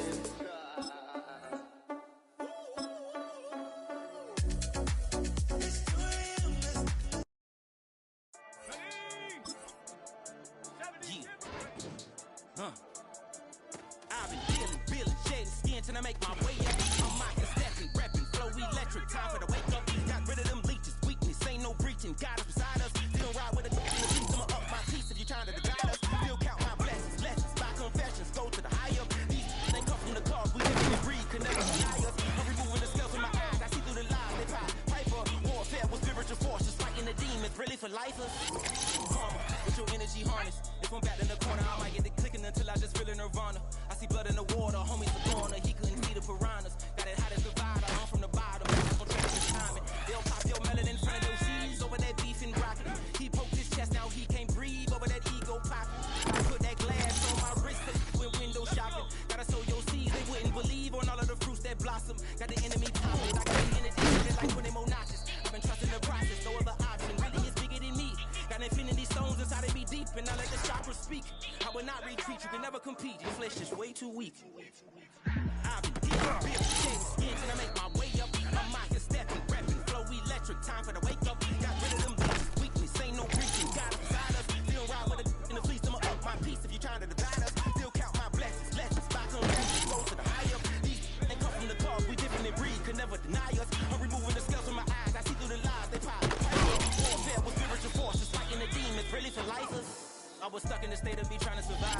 was stuck in the state of me trying to survive.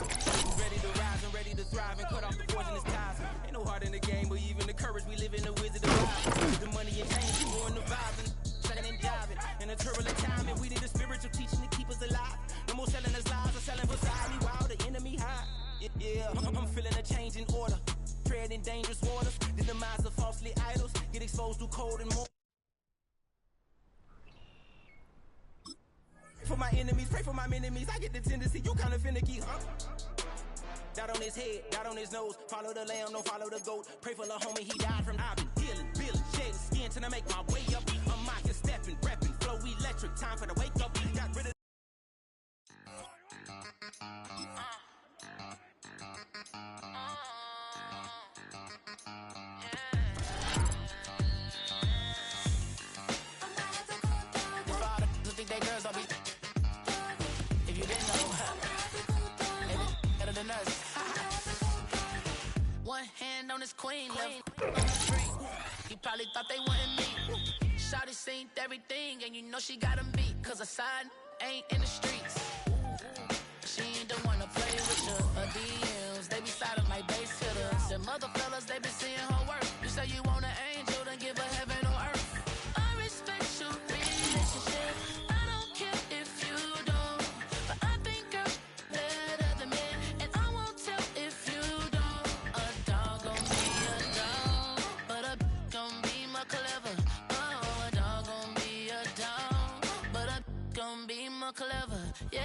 Ready to rise and ready to thrive and cut off the poisonous ties. Ain't no heart in the game, but even the courage we live in the wizard of life. The money and change, you in the vibe and sucking and jiving. In a turbulent time, and we need a spiritual teaching to keep us alive. No more selling us lies or selling beside me while the enemy high. Yeah, I'm feeling a change in order. Treading dangerous waters. The demise of falsely idols. Get exposed to cold and more. For my enemies, pray for my enemies. I get the tendency, you kinda finicky, huh? Dot on his head, dot on his nose. Follow the lamb, don't follow the goat. Pray for the homie, he died from. I've been healing, feeling, shedding skin till I make my way up. I'm mocking, stepping, repping, flow electric. Time for the wake up. Got rid of.
One hand on his queen, left on the street. He probably thought they wanted me. Shawty seen everything, and you know she got him beat. Cause her side ain't in the streets. She ain't the one to play with you. Her DMs, they be silent like bass hitters. The mother fellas, they been seeing her work. You say you want an angel, then give her heaven or earth. I respect your relationship. I don't care if you don't. But I think girls better than men. And I won't tell if you don't. A dog gon' be a dog, but a gon' be more clever. Oh, a dog gon' be a dog, but a gon' be more clever. Yeah.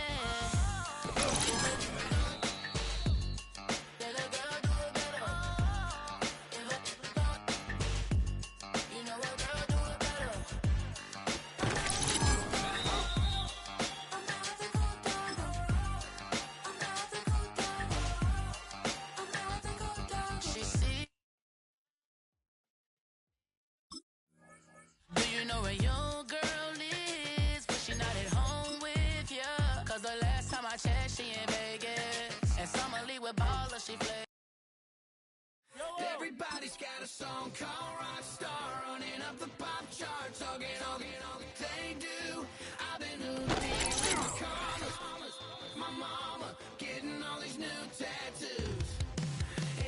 Do you know where your girl is? But she not at home with ya. Cause the last time I checked, she in Vegas. And Summer Lee with Baller, she played.
Everybody's got a song called Rockstar, running up the pop charts, hugging. They do. I've been hooked in the corners. My mama getting all these new tattoos.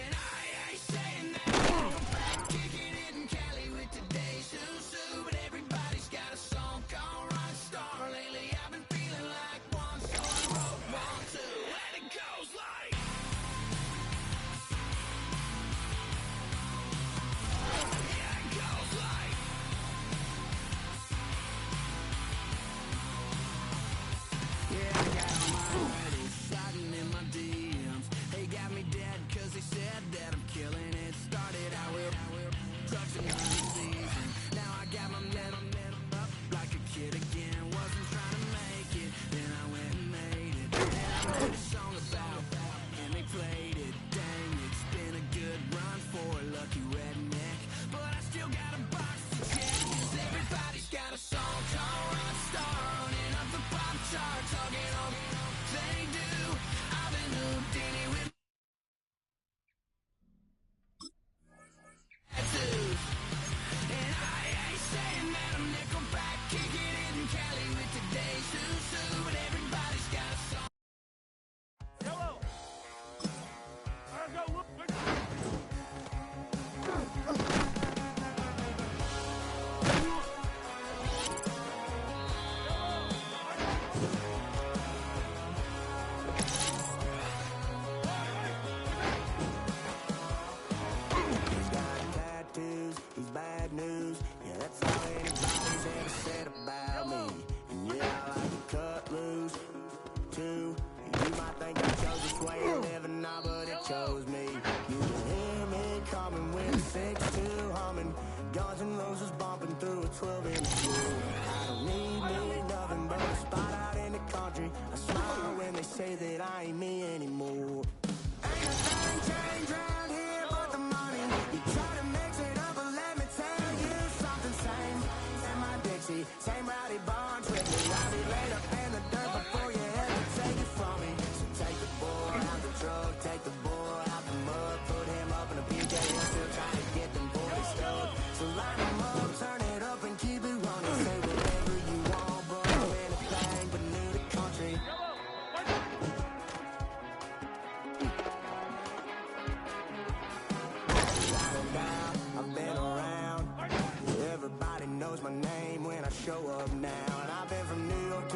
And I ain't saying that. I'm back kicking it in Cali with today's Susu. But everybody's got a song called Rockstar. Lately I've been feeling like one, so I wrote one, two. And it goes like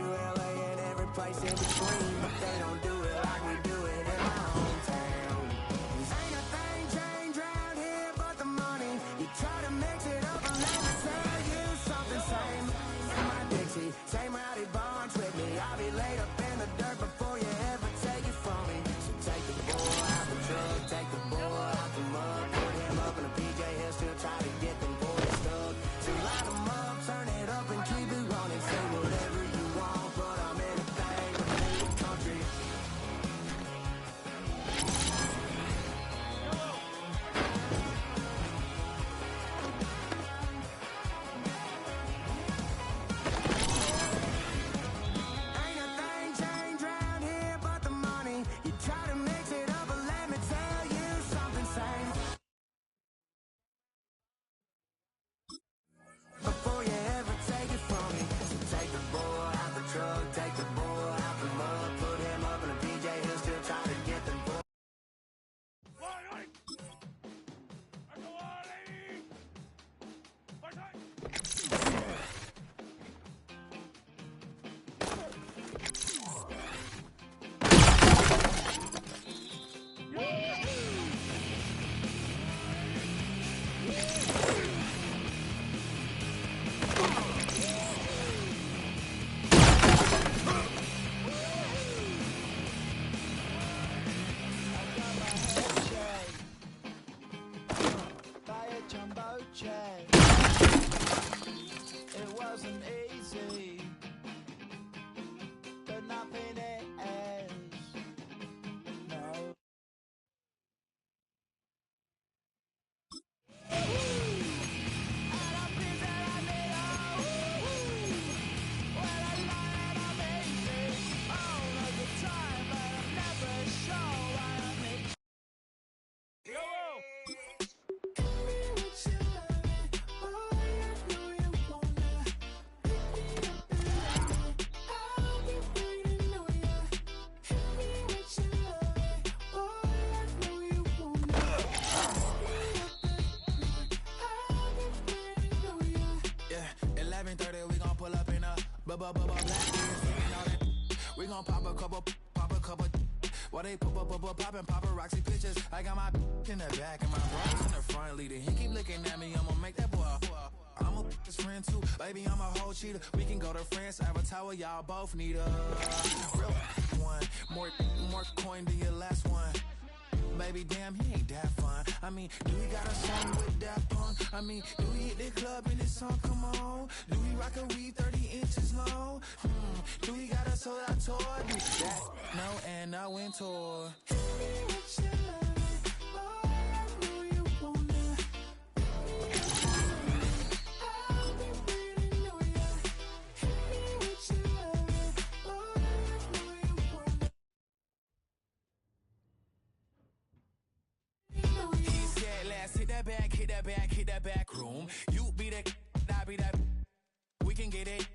LA and every place in between, but they don't do it like we do it in my hometown. 'Cause ain't a thing changed around here but the money. You try to mix it up and let me tell you something. Same in my Dixie, same rowdy bunch with me. I'll be laid up in the dirt before you ever take it from me. So take the bull out the truck, take the bull out the mud, put him up in a PJ, he'll still try to get them boys stuck. So line them up, turn it up and keep it running. Say whatever you want, but I'm anything but new country. Ain't a thing changed around here but the money. You try to mix it up, but let me tell you something. Same before you ever take it from me. So take the bull out the truck, take the bull out the mud, put him up in a PJ, he'll still try to get them boys. Buy a jumbo jet. It wasn't easy, but nothing is. No. Yeah, 11:30, we gon' pull up in a black we gon' pop a couple. While they poppin' paparazzi pictures. I got my in the back and my brothers in the front leader. He keep looking at me, I'ma make that boy. I'm a his friend too, baby, I'm a whole cheater. We can go to France, Avatar, y'all both need a real one. More coin than your last one. Baby, damn, he ain't that fun. I mean, do he got a song with that punk? I mean, do he hit the club in this song? Come on. Do he rock a weed 30 inches long? Do he got a sold out tour? Do that? No, and I went tour. Hit that back room. You be the, I be that. We can get it.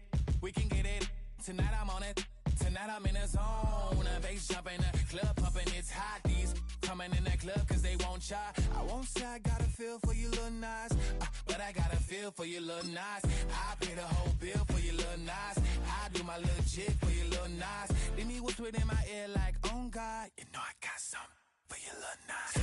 Tonight I'm on it. Tonight I'm in a zone. A bass jumping, a club pumping, it's hot. These coming in that club cause they won't try. I won't say I got a feel for you little nice, but I got a feel for you little nice. I pay the whole bill for you little nice. I do my little jig for you little nice. Then he whisper in my ear like, oh God, you know I got something for you little nice.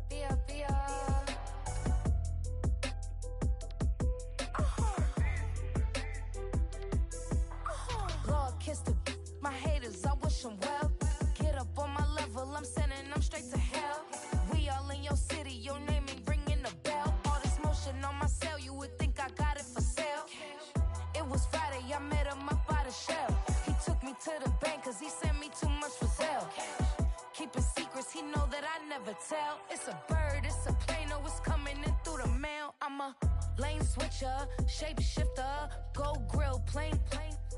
Via, via. Lord, kiss the my haters, I wish them well. Get up on my level, I'm sending them straight to hell. We all in your city, your name ain't ringing the bell. All this motion on my cell, you would think I got it for sale. It was Friday, I met him up by the shell. He took me to the bank, cause he sent me too much for sale. Keeping secrets, he know that I never tell. It's a bird, it's a plane, oh, it's coming in through the mail. I'm a lane switcher, shapeshifter, go grill, plane,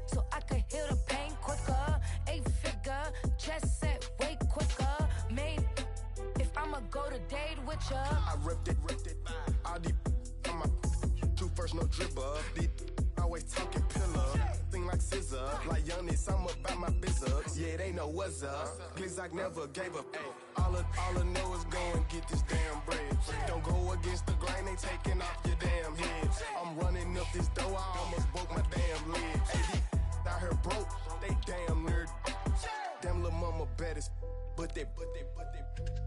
so I could heal the pain quicker. 8-figure, chest set way quicker. Made if I'ma go to date with ya.
I ripped it. All these on my two first, no dribble. These always talking pillar. Thing like scissor. Like Giannis, I'm about my business. Yeah, they know what's up. Glizak never gave up. All I know is go and get this damn bread. Don't go against the grain, they taking off your damn head. I'm running up this door, I almost broke my damn leg. Hey, out here broke, they damn nerd. Damn little mama bad as but they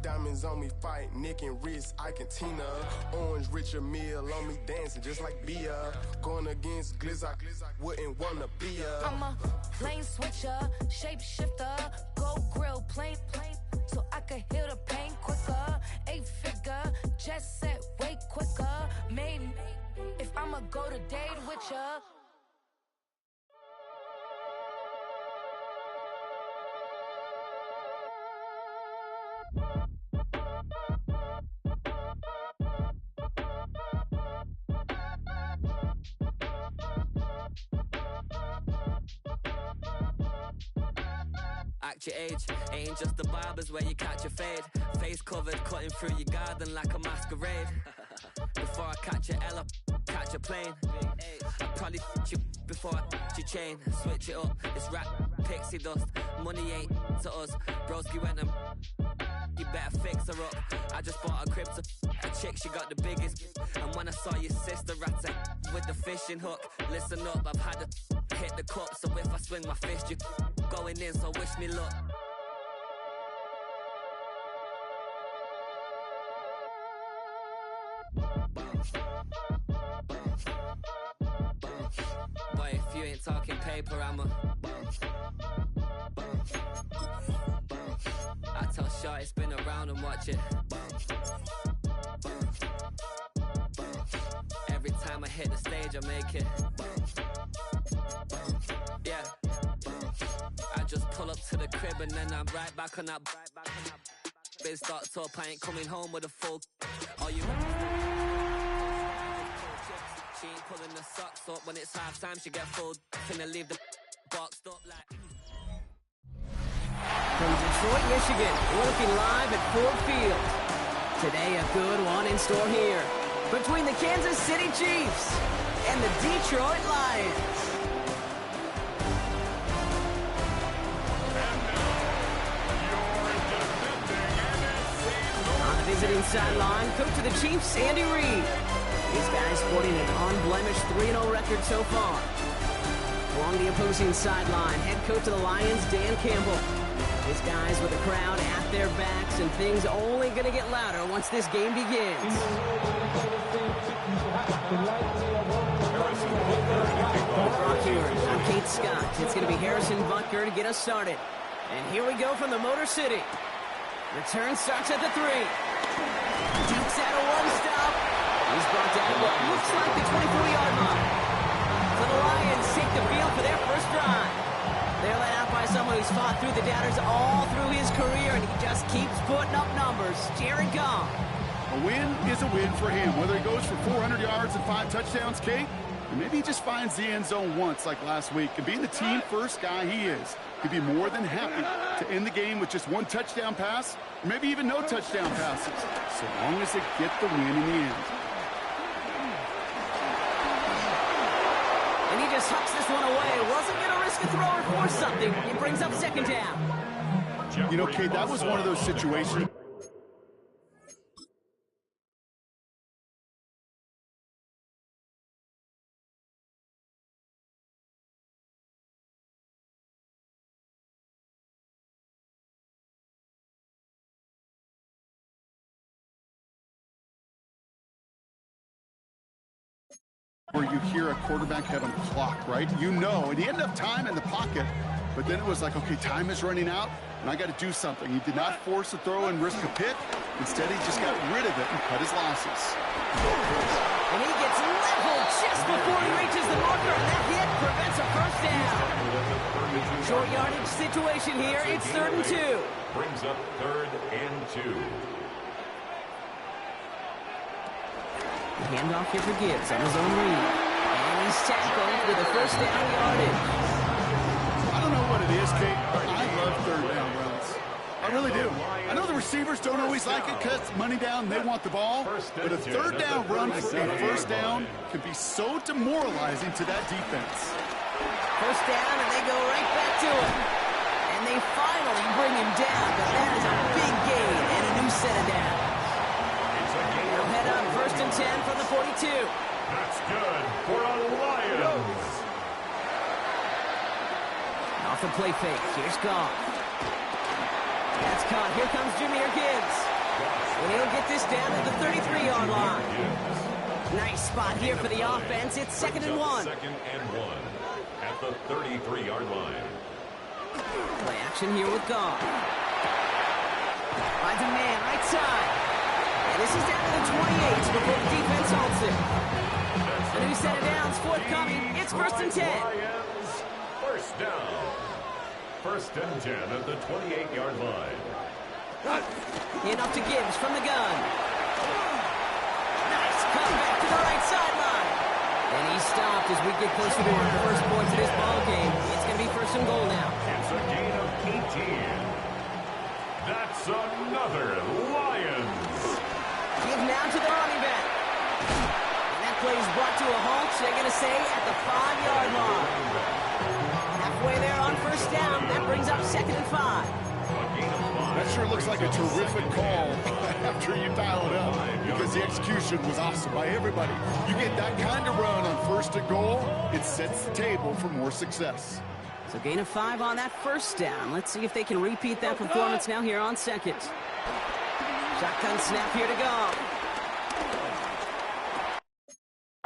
diamonds on me fight, Nick and wrist, I can Tina. Orange Richard Mill on me dancing just like Bia. Going against Glizak, wouldn't wanna be a.
I'm a lane switcher, shapeshifter, go grill, plane, so I could heal the pain quicker. 8-figure, just set way quicker. Made if I'ma go to date with ya.
Act your age, ain't just the barbers where you catch a fade. Face covered, cutting through your garden like a masquerade. Before I catch a Ella, catch a plane. I probably f*** you before I f*** your chain. Switch it up, it's rap, pixie dust. Money ain't to us. Broski went and you better fix her up. I just bought a crib to a chick, she got the biggest. And when I saw your sister at with the fishing hook, listen up, I've had to hit the cup. So if I swing my fist, you going in, so wish me luck. Boy, if you ain't talking paper, I'm a I tell Shorty spin around and watch it. Every time I hit the stage, I make it. Yeah. I just pull up to the crib and then I'm right back on that. Biz starts up, I ain't coming home with a full. All you she ain't pulling the socks up when it's half time. She get full. Finna leave the boxed up like.
From Detroit, Michigan, we're looking live at Ford Field. Today, a good one in store here between the Kansas City Chiefs and the Detroit Lions. On the visiting sideline, coach of the Chiefs, Andy Reid. These guys sporting an unblemished 3-0 record so far. Along the opposing sideline, head coach of the Lions, Dan Campbell. These guys with the crowd at their backs, and things only going to get louder once this game begins. Brock here, I'm Kate Scott. It's going to be Harrison Butker to get us started. And here we go from the Motor City. Return starts at the 3. Dukes out a one-stop. He's brought down what looks like the 24-yard line. So the Lions take the field for their first drive. They're led out by someone who's fought through the doubters all through his career, and he just keeps putting up numbers. Jared Goff.
A win is a win for him, whether he goes for 400 yards and 5 touchdowns, Kate, or maybe he just finds the end zone once like last week. And being the team-first guy he is, he'd be more than happy to end the game with just 1 touchdown pass, or maybe even no touchdown passes, so long as they get the win in the end.
And he just hucks this one away. Wasn't going to risk a throw or force something. It brings up second down.
You know, Kate, that was one of those situations where you hear a quarterback having a clock, right? You know, and he had enough time in the pocket, but then it was like, okay, time is running out, and I got to do something. He did not force a throw and risk a pick. Instead, he just got rid of it and cut his losses.
And he gets leveled just before he reaches the marker, and that hit prevents a first down. Short yardage situation here. It's 3rd and 2.
Brings up 3rd and 2.
Handoff here for Gibbs on his own read. And he's tackled with a first down yardage.
I don't know what it is, Kate, but I love 3rd down runs. I really do. I know the receivers don't always like it because it's money down and they want the ball, but a 3rd down run for a first down can be so demoralizing to that defense.
First down, and they go right back to him. And they finally bring him down, but that is a big gain and a new set of downs. They'll head on 1st and 10 from the 42.
That's good for a Lions.
Off the play fake. Here's Goff. That's caught. Here comes Jahmyr Gibbs. And he'll get this down at the 33-yard line. Nice spot here for the offense. It's 2nd and 1.
2nd and 1 at the 33-yard line.
Play action here with Goff. Finds a man right side. And this is down to the 28 before the defense halts it. A new set of downs forthcoming. It's 1st and 10.
Lions, first down. 1st and 10 at the 28-yard line.
Hand off to Gibbs from the gun. Nice cut back to the right sideline. And he's stopped as we get closer to our first points of this ball game. It's going to be 1st and goal now.
It's a gain of 18. That's another Lions.
Give now to the running back. And that play is brought to a halt, they're going to say, at the 5-yard line. Halfway there on 1st down. That brings up 2nd and 5.
That sure looks like a terrific call after you dial it up because the execution was awesome by everybody. You get that kind of run on 1st and goal, it sets the table for more success.
So gain of 5 on that 1st down. Let's see if they can repeat that performance now here on 2nd. Shotgun snap here to go.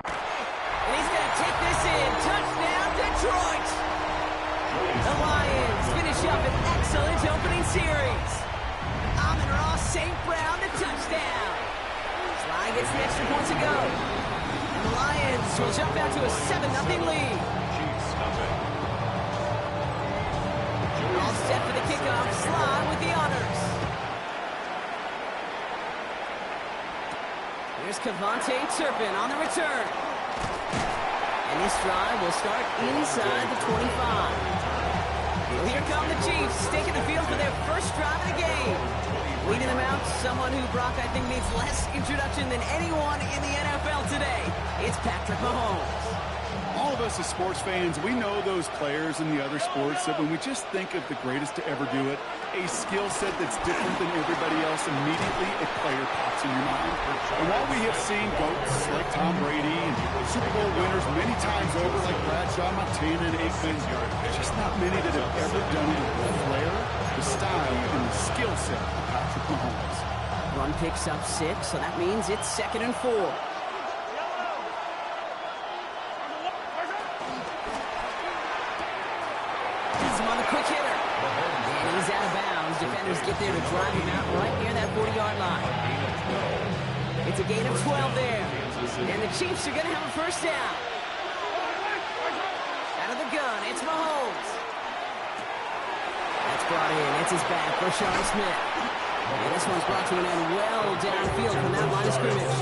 And he's going to take this in. Touchdown, Detroit! The Lions finish up an excellent opening series. Amon-Ra St. Brown to touchdown. Sly gets the extra point to go. And the Lions will jump out to a 7-0 lead. All set for the kickoff. Sly with the honors. Here's Kevontae Turpin on the return. And this drive will start inside the 25. Well, here come the Chiefs, taking the field for their first drive of the game. Leading them out, someone who, Brock, I think needs less introduction than anyone in the NFL today. It's Patrick Mahomes.
All of us as sports fans, we know those players in the other sports that when we just think of the greatest to ever do it, a skill set that's different than everybody else, immediately a player pops in your mind. And while we have seen GOATs like Tom Brady and Super Bowl winners many times over like Bradshaw, Montana, and Aikman, there's just not many that have ever done it with the flair, the style, and the skill set of Patrick Mahomes.
Run picks up 6, so that means it's 2nd and 4. Quick hitter. And he's out of bounds. Defenders get there to drive him out right near that 40-yard line. It's a gain of 12 there. And the Chiefs are going to have a first down. Out of the gun, it's Mahomes. That's brought in. It's his back, Rashawn Smith. And this one's brought to an end well downfield from that line of scrimmage.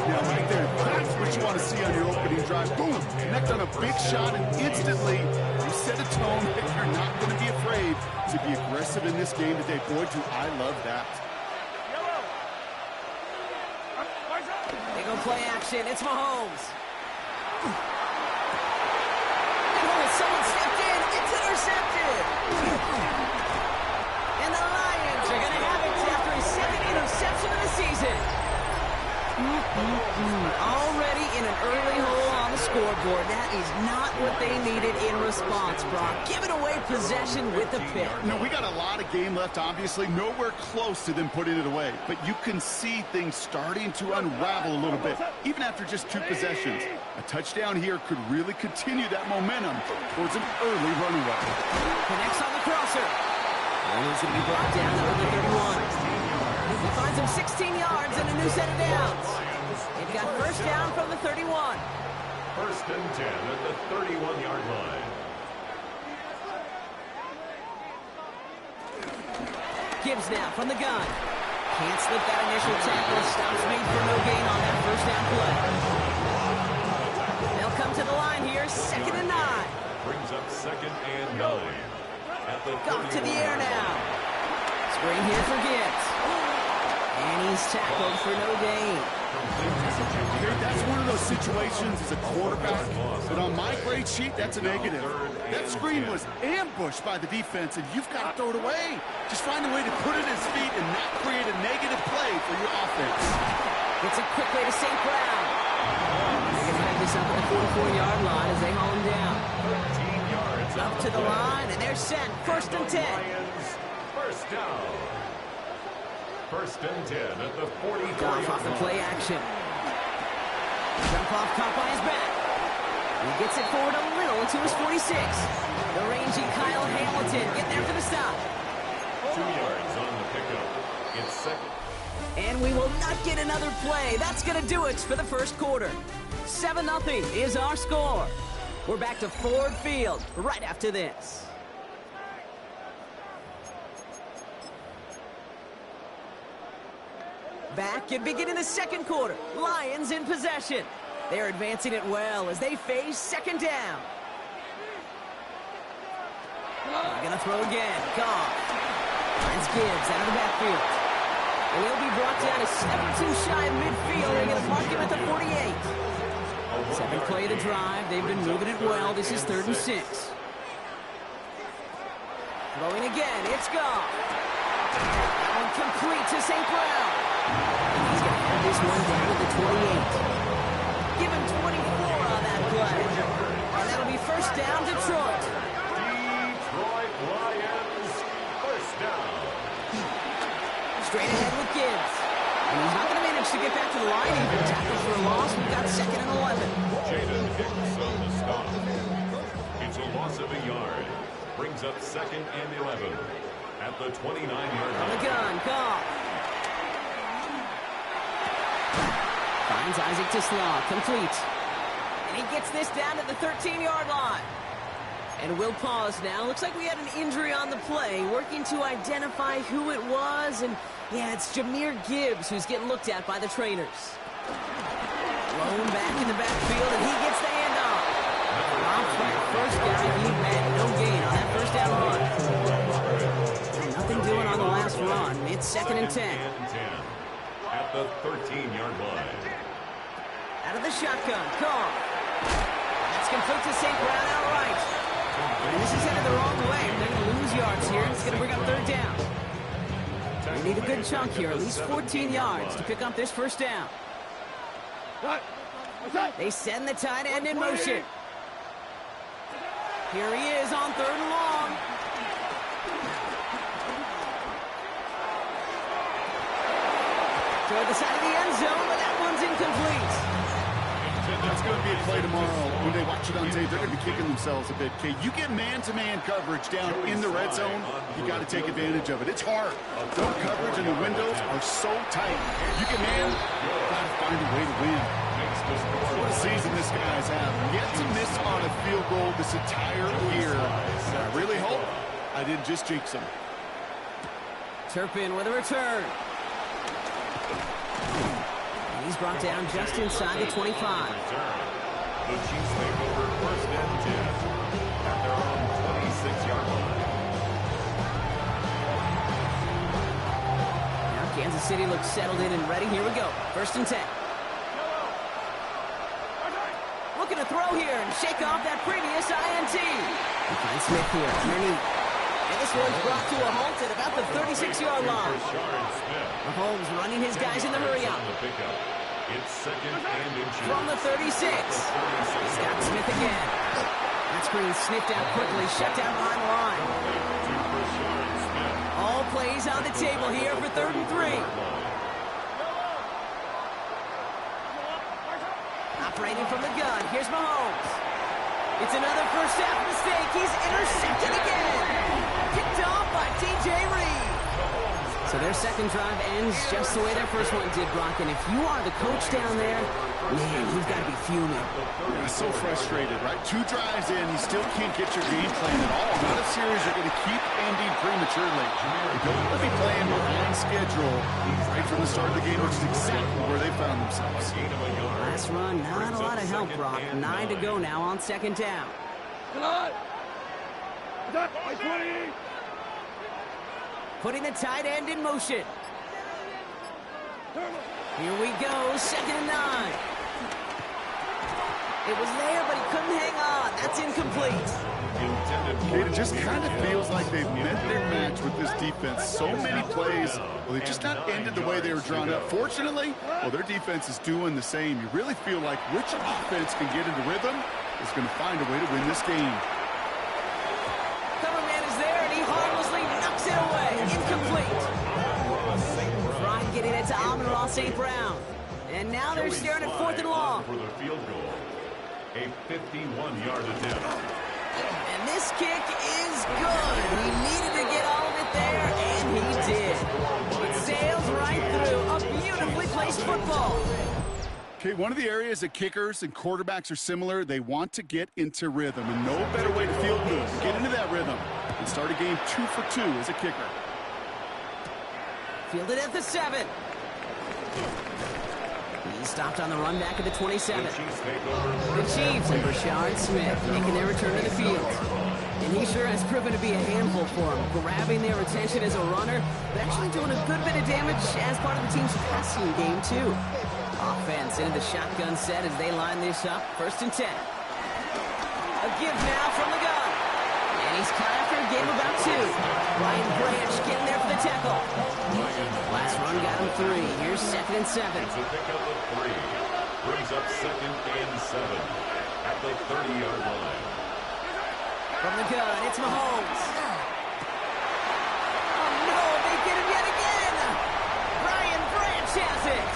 Yeah, right there. That's what you want to see on your opening drive. Boom! Connect on a big shot, and instantly you set a tone that you're not going to be afraid to be aggressive in this game today. Boy, do I love that.
They go play action. It's Mahomes. Someone stepped in. It's intercepted. And the Lions are going to have it after his 2nd interception of the season. Already in an early hole on the the scoreboard. That is not what they needed in response, Brock. Giving away possession with the pick.
No, we got a lot of game left, obviously. Nowhere close to them putting it away. But you can see things starting to unravel a little bit, even after just 2 possessions. A touchdown here could really continue that momentum towards an early runaway.
Connects on the crosser. And he's going to be brought down to the 31. He finds him 16 yards and a new set of downs. They've got first down from the 31.
First and 10 at the 31-yard line.
Gibbs now from the gun. Can't slip that initial tackle. Stops made for no gain on that first down play. They'll come to the line here, 2nd and 9.
Brings up 2nd and 9. At the
Goff to the air now. Screen here for Gibbs. And he's tackled for no gain.
That's one of those situations as a quarterback that on my grade sheet, that's a negative. That screen was ambushed by the defense, and you've got to throw it away. Just find a way to put it at his feet and not create a negative play for your offense.
Gets it quickly to St. Brown. They can pick this up at the 44-yard line as they haul him down.
13 yards
Up to the line, and they're sent. First and 10.
First down. First and 10 at the 44.
Goff off the play action. Jump off caught by his back. He gets it forward a little to his 46. The rangy Kyle Hamilton getting there for the stop.
2 yards on the pickup. It's 2nd.
And we will not get another play. That's going to do it for the first quarter. 7-0 is our score. We're back to Ford Field right after this. Back and beginning the second quarter. Lions in possession. They're advancing it well as they face 2nd down. They're going to throw again. Goff finds Gibbs out of the backfield. And he'll be brought down a step or 2 shy of midfield. They're going to mark him at the 48. 7th play of the drive. They've been moving it well. This is 3rd and 6. Throwing again. It's Goff. That one complete to St. Brown. And he's going to have this one down at the 28. Give him 24 on that play. And that'll be first down, Detroit.
Detroit Lions, first down.
Straight ahead with Gibbs. And he's not going to manage to get back to the line. Even tackles for a loss. We've got 2nd and 11.
Jaden Hicks on the stop. It's a loss of a yard. Brings up 2nd and 11 at the 29-yard line.
On the gun, Goff. Finds Isaac Tisslaw, complete. And he gets this down at the 13-yard line. And we'll pause now. Looks like we had an injury on the play. Working to identify who it was. And, yeah, it's Jahmyr Gibbs who's getting looked at by the trainers. Blown back in the backfield, and he gets the handoff. Off by the first guy. He had no gain on that first down run. Nothing doing on the last run. It's 2nd and 10.
At the 13-yard line.
Out of the shotgun, Goff. That's complete to St. Brown outright. And this is headed the wrong way. They're going to lose yards here. It's going to bring up 3rd down. They need a good chunk here, at least 14 yards to pick up this first down. They send the tight end in motion. Here he is on 3rd and long. Toward the side of the end zone, but that one's incomplete.
That's going to be a play tomorrow. When they watch it on tape, they're going to be kicking themselves a bit. Okay, you get man-to-man coverage down in the red zone, you got to take advantage of it. It's hard. Zone coverage and the windows are so tight. You get man, you've got to find a way to win. What a season this guy's had. Yet to miss on a field goal this entire year. I really hope I didn't just jinx him.
Turpin with a return. He's brought down just inside the 25.
The Chiefs take over first and 10 at their own 26-yard line.
Now Kansas City looks settled in and ready. Here we go. 1st and 10. Looking to throw here and shake off that previous INT. He finds Smith here underneath. And this one's brought to a halt at about the 36-yard line. Mahomes running his guys in the hurry up.
It's second and inches.
From the 36. Scott Smith again. That screen sniffed out quickly, shut down behind the line. All plays on the table here for 3rd and 3. Operating from the gun, here's Mahomes. It's another first half mistake. He's intercepted again. Picked off by TJ Reed. So their second drive ends just the way their first one did, Brock. And if you are the coach down there, man, you've got to be fuming.
Yeah, so frustrated, right? 2 drives in, you still can't get your game plan at all. Not a series you're going to keep ending prematurely. They don't want to be playing behind schedule right from the start of the game, which is exactly where they found themselves.
Last run, not a lot of help, Brock. 9 to go now on 2nd down. Putting the tight end in motion. Here we go, 2nd and 9. It was there, but he couldn't hang on. That's incomplete.
It just kind of feels like they've met their match with this defense. So many plays, well, they just not ended the way they were drawn up. Fortunately, well, their defense is doing the same. You really feel like which offense can get into rhythm is going to find a way to win this game.
Cover man is there, and he harmlessly knocks it away. Incomplete. Trying getting it to Amon-Ra St. Brown. And now they're staring at 4th and long.
For the field goal. A 51-yard attempt.
And this kick is good. He needed to get all of it there, and he did. It sails right through a beautifully placed football.
Okay, one of the areas that kickers and quarterbacks are similar, they want to get into rhythm. And no better way to field move, get into that rhythm, and start a game 2 for 2 as a kicker.
Fielded at the 7. He stopped on the run back at the 27. The Chiefs and Rashard Smith making their return to the field. And he sure has proven to be a handful for them, grabbing their attention as a runner, but actually doing a good bit of damage as part of the team's passing game, too. Offense into the shotgun set as they line this up. 1st and 10. A give now from the gun. And he's caught after a game of about 2. Ryan Branch getting there for the tackle. Last run got him 3. Here's 2nd and 7.
It's a pickup of 3. Brings up 2nd and 7 at the 30-yard line.
From the gun, it's Mahomes. Oh no, they get him yet again. Ryan Branch has it.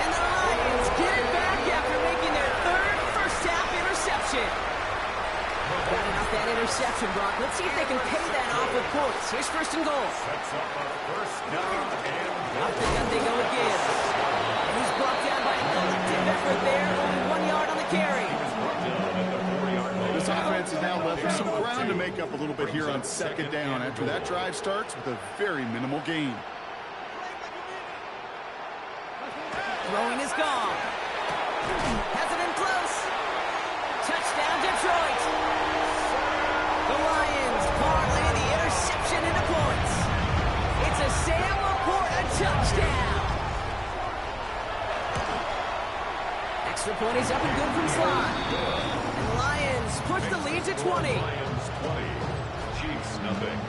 And the Lions get it back after making their 3rd first-half interception. Got it off that interception, Brock. Let's see if they can pay that off with points. Here's 1st and goal.
Sets up a 1st down and
Off the gun they go again. And he's brought down by a collective effort there. Only 1 yard on the carry.
This offense is now left with some ground to make up a little bit here on 2nd down after that drive starts with a very minimal gain.
Throwing is gone. Has it in close. Touchdown, Detroit. The Lions parlay the interception into points. It's a Sam Laporta touchdown. Extra point is up and good from Slot. And the Lions push the lead to 20.
Lions 20. Chiefs nothing.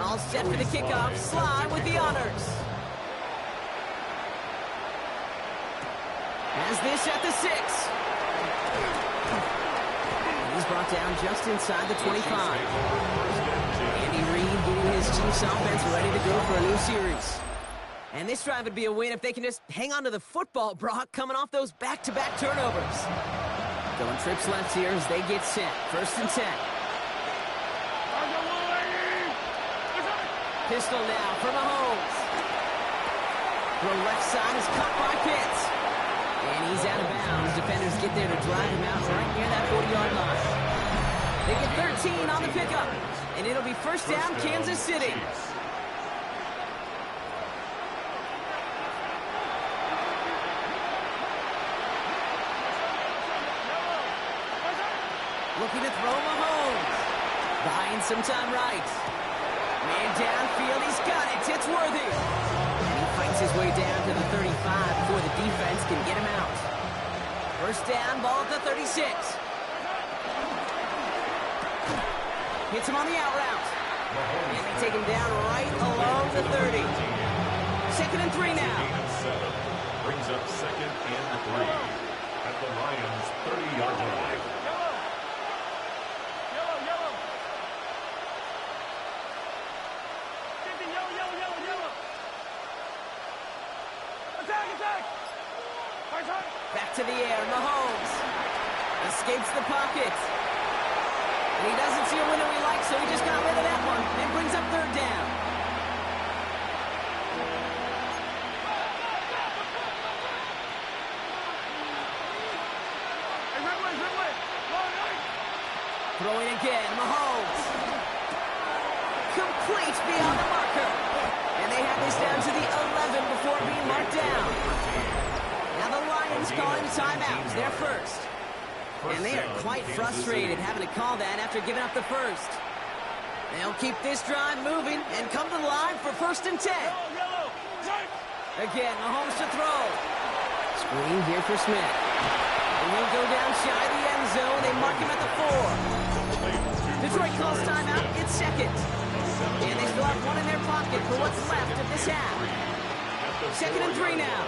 All set for the kickoff. Sly with the honors. Has this at the 6. He's brought down just inside the 25. Andy Reid getting his Chiefs offense ready to go for a new series. And this drive would be a win if they can just hang on to the football, Brock, coming off those back-to-back turnovers. Going trips left here as they get set. 1st and 10. Pistol now for Mahomes. The left side is caught by Pitts. And he's out of bounds. Defenders get there to drive him out right near that 40-yard line. They get 13 on the pickup. And it'll be 1st down, Kansas City. Looking to throw Mahomes. Buying some time right. Man downfield, he's got it. It's Worthy. And he fights his way down to the 35 before the defense can get him out. 1st down, ball at the 36. Hits him on the out route. And they take him down right along the 30. Second and 3 now.
Gain of 7. Brings up second and 3 at the Lions' 30-yard line.
Back to the air, Mahomes escapes the pocket. And he doesn't see a window he likes, so he just got rid of that one. And brings up third down. Throwing again, Mahomes. Complete beyond the marker. And they have this down to the 11 before being marked down. Now the Lions calling timeouts. They're first. And they are quite frustrated having to call that after giving up the first. They'll keep this drive moving and come to the line for first and 10. Again, Mahomes to throw. Screen here for Smith. And he'll go down shy of the end zone. They mark him at the 4. Detroit calls timeout. It's second. And they still have one in their pocket for what's left of this half. Second and 3 now.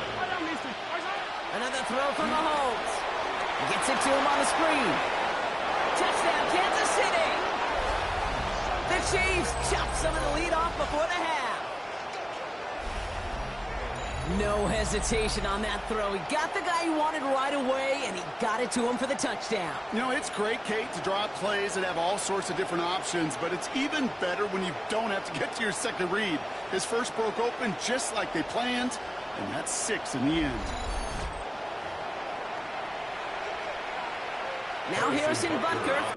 Another throw from Mahomes. Gets it to him on the screen. Touchdown, Kansas City. The Chiefs chop some of the lead off before the half. No hesitation on that throw. He got the guy he wanted right away, and he got it to him for the touchdown.
You know, it's great, Kate, to draw up plays that have all sorts of different options, but it's even better when you don't have to get to your second read. His first broke open just like they planned, and that's 6 in the end.
Now Harrison Butker.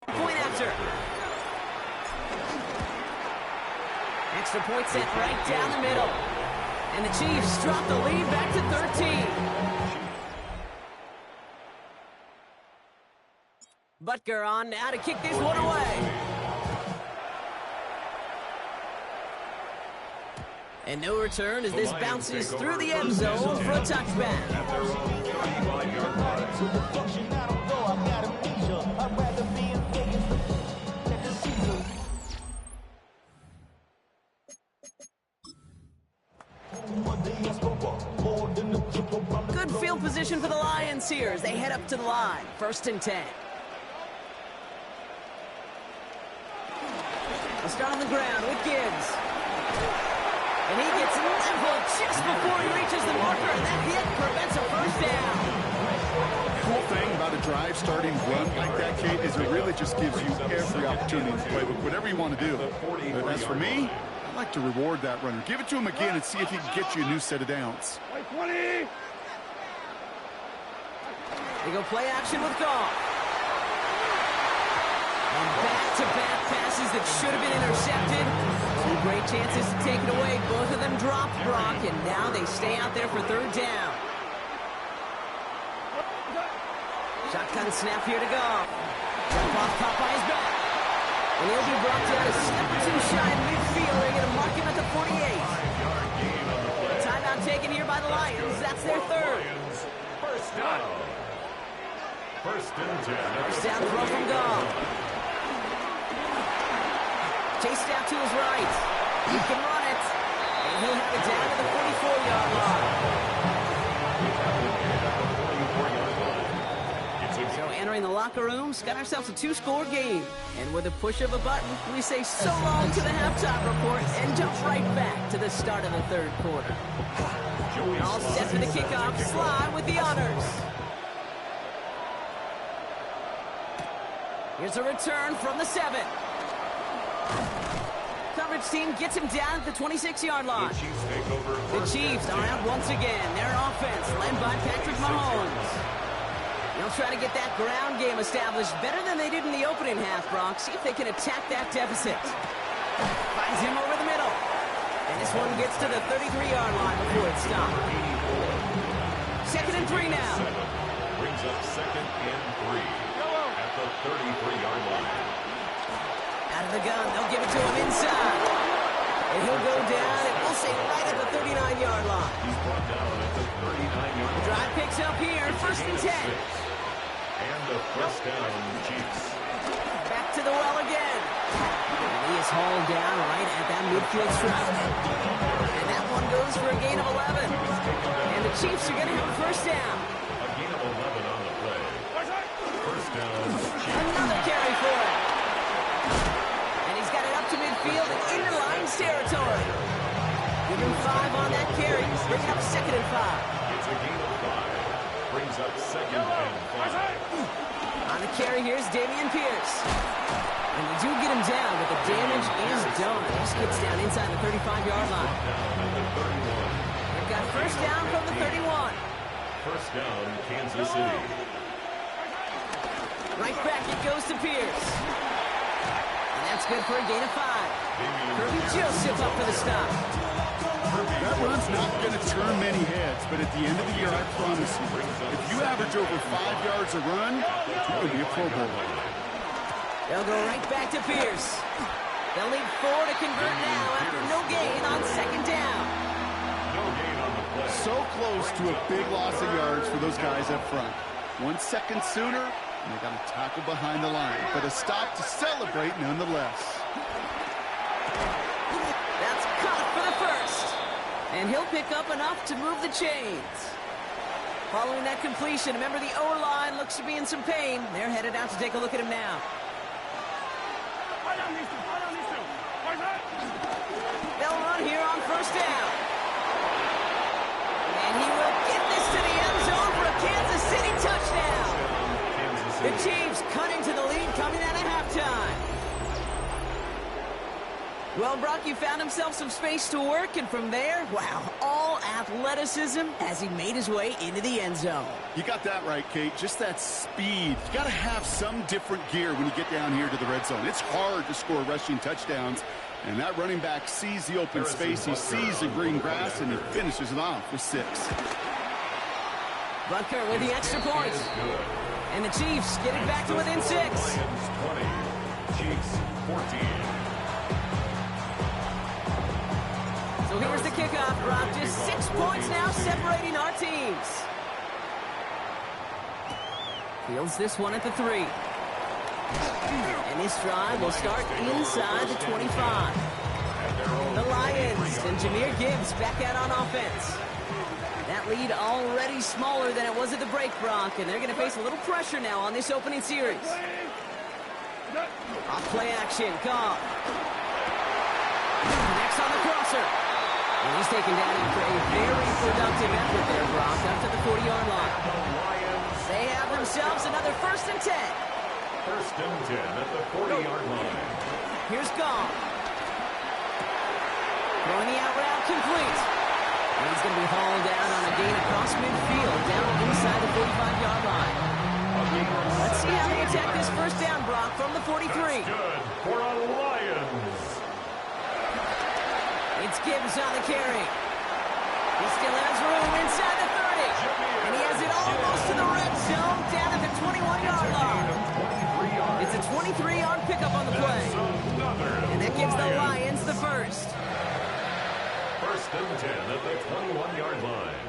Point after. Extra point sent right down the middle. And the Chiefs drop the lead back to 13. Butker on now to kick this one away. And no return as this bounces through the end zone for a touchback.
At their own 35-yard line.
Good field position for the Lions here as they head up to the line. First and 10. They'll start on the ground with Gibbs. And he gets leveled just before he reaches the marker, and that hit prevents a first down.
The cool thing about a drive starting run like that, Kate, is it really just gives you every opportunity in the playbook, whatever you want to do. But as for me, I like to reward that runner. Give it to him again and see if he can get you a new set of downs.
20.
They go play action with Goff. And back-to-back passes that should have been intercepted. Two great chances to take it away. Both of them dropped, Brock, and now they stay out there for third down. Shotgun snap here to Goff. Drop-off caught by his back. And he'll be brought down a step or two shy in midfield. They're going to mark him at the 48. Timeout taken here by the Lions. That's their third.
First down. First and 10.
First down throw from Goff. Chased out to his right. He can run it. And he'll have it down to the 44-yard line. So entering the locker room, got ourselves a 2-score game. And with a push of a button, we say so long to the halftime report and jump right back to the start of the third quarter. All set for the kickoff. Sly with the honors. Here's a return from the 7. Coverage team gets him down at the 26-yard line. The Chiefs are out once again. Their offense led by Patrick Mahomes. They'll try to get that ground game established better than they did in the opening half, Brock. See if they can attack that deficit. Finds him over the middle. And this one gets to the 33-yard line before it's stopped. Second and 3 now.
Brings up second and 3 at the 33-yard line.
Out of the gun. They'll give it to him inside. And he'll go down, and we'll say right at the 39-yard line.
He's brought down at the 39-yard line.
Drive picks up here, first and 10.
And the first down, Chiefs.
Back to the well again. And he is hauled down right at that midfield stripe. And that one goes for a gain of 11. And the Chiefs are going to have first down.
A gain of 11 on the play. First down, Chiefs.
Another carry for him. And he's got it up to midfield and into Lions territory. Give him 5 on that carry. Bring it up second and 5.
It's a gain of 5. Brings up second and 5.
On the carry, here's Dameon Pierce. And they do get him down, but the damage is done. He just gets down inside the 35-yard line. They've got first down from the 31.
First down, Kansas City.
Right back it goes to Pierce. And that's good for a gain of 5. Kirby Joseph up for the stop.
That run's not going to turn many heads, but at the end of the year, I promise you, if you average over 5 yards a run, you're going to be a Pro Bowler.
They'll go right back to Pierce. They'll need 4 to convert now after no gain on second down.
No gain on the play.
So close to a big loss of yards for those guys up front. 1 second sooner, and they got a tackle behind the line, but a stop to celebrate nonetheless.
That's caught for the first. And he'll pick up enough to move the chains. Following that completion, remember the O-line looks to be in some pain. They're headed out to take a look at him now. They'll run here on first down. And he will get this to the end zone for a Kansas City touchdown. The Chiefs cutting to the lead coming out of halftime. Well, Brock, you found himself some space to work, and from there, wow, all athleticism as he made his way into the end zone.
You got that right, Kate. Just that speed. You got to have some different gear when you get down here to the red zone. It's hard to score rushing touchdowns, and that running back sees the open space, he sees the green grass, and he finishes it off with 6.
Butker with the extra point. And the Chiefs get it back to within 6.
Lions 20, Chiefs 14.
So here's the kickoff, Brock. Just 6 points now separating our teams. Fields this one at the 3. And this drive will start inside the 25. The Lions and Jahmyr Gibbs back out on offense. That lead already smaller than it was at the break, Brock, and they're going to face a little pressure now on this opening series. Off play action, Goff. Next on the crosser. And he's taken down after a very productive effort there, Brock, up to the 40-yard line. They have themselves another first and 10.
First and 10 at the 40-yard line.
Here's Goff. Throwing the out route complete. And he's going to be hauled down on a gain across midfield, down inside the 45-yard line. Let's see how they attack this first down, Brock, from the 43.
That's good for a Lions.
It's Gibbs on the carry. He still has room inside the 30. And he has it almost to the red zone, down at the 21-yard line. It's a 23-yard pickup on the play. And that gives the Lions the first.
First and 10 at the 21-yard line.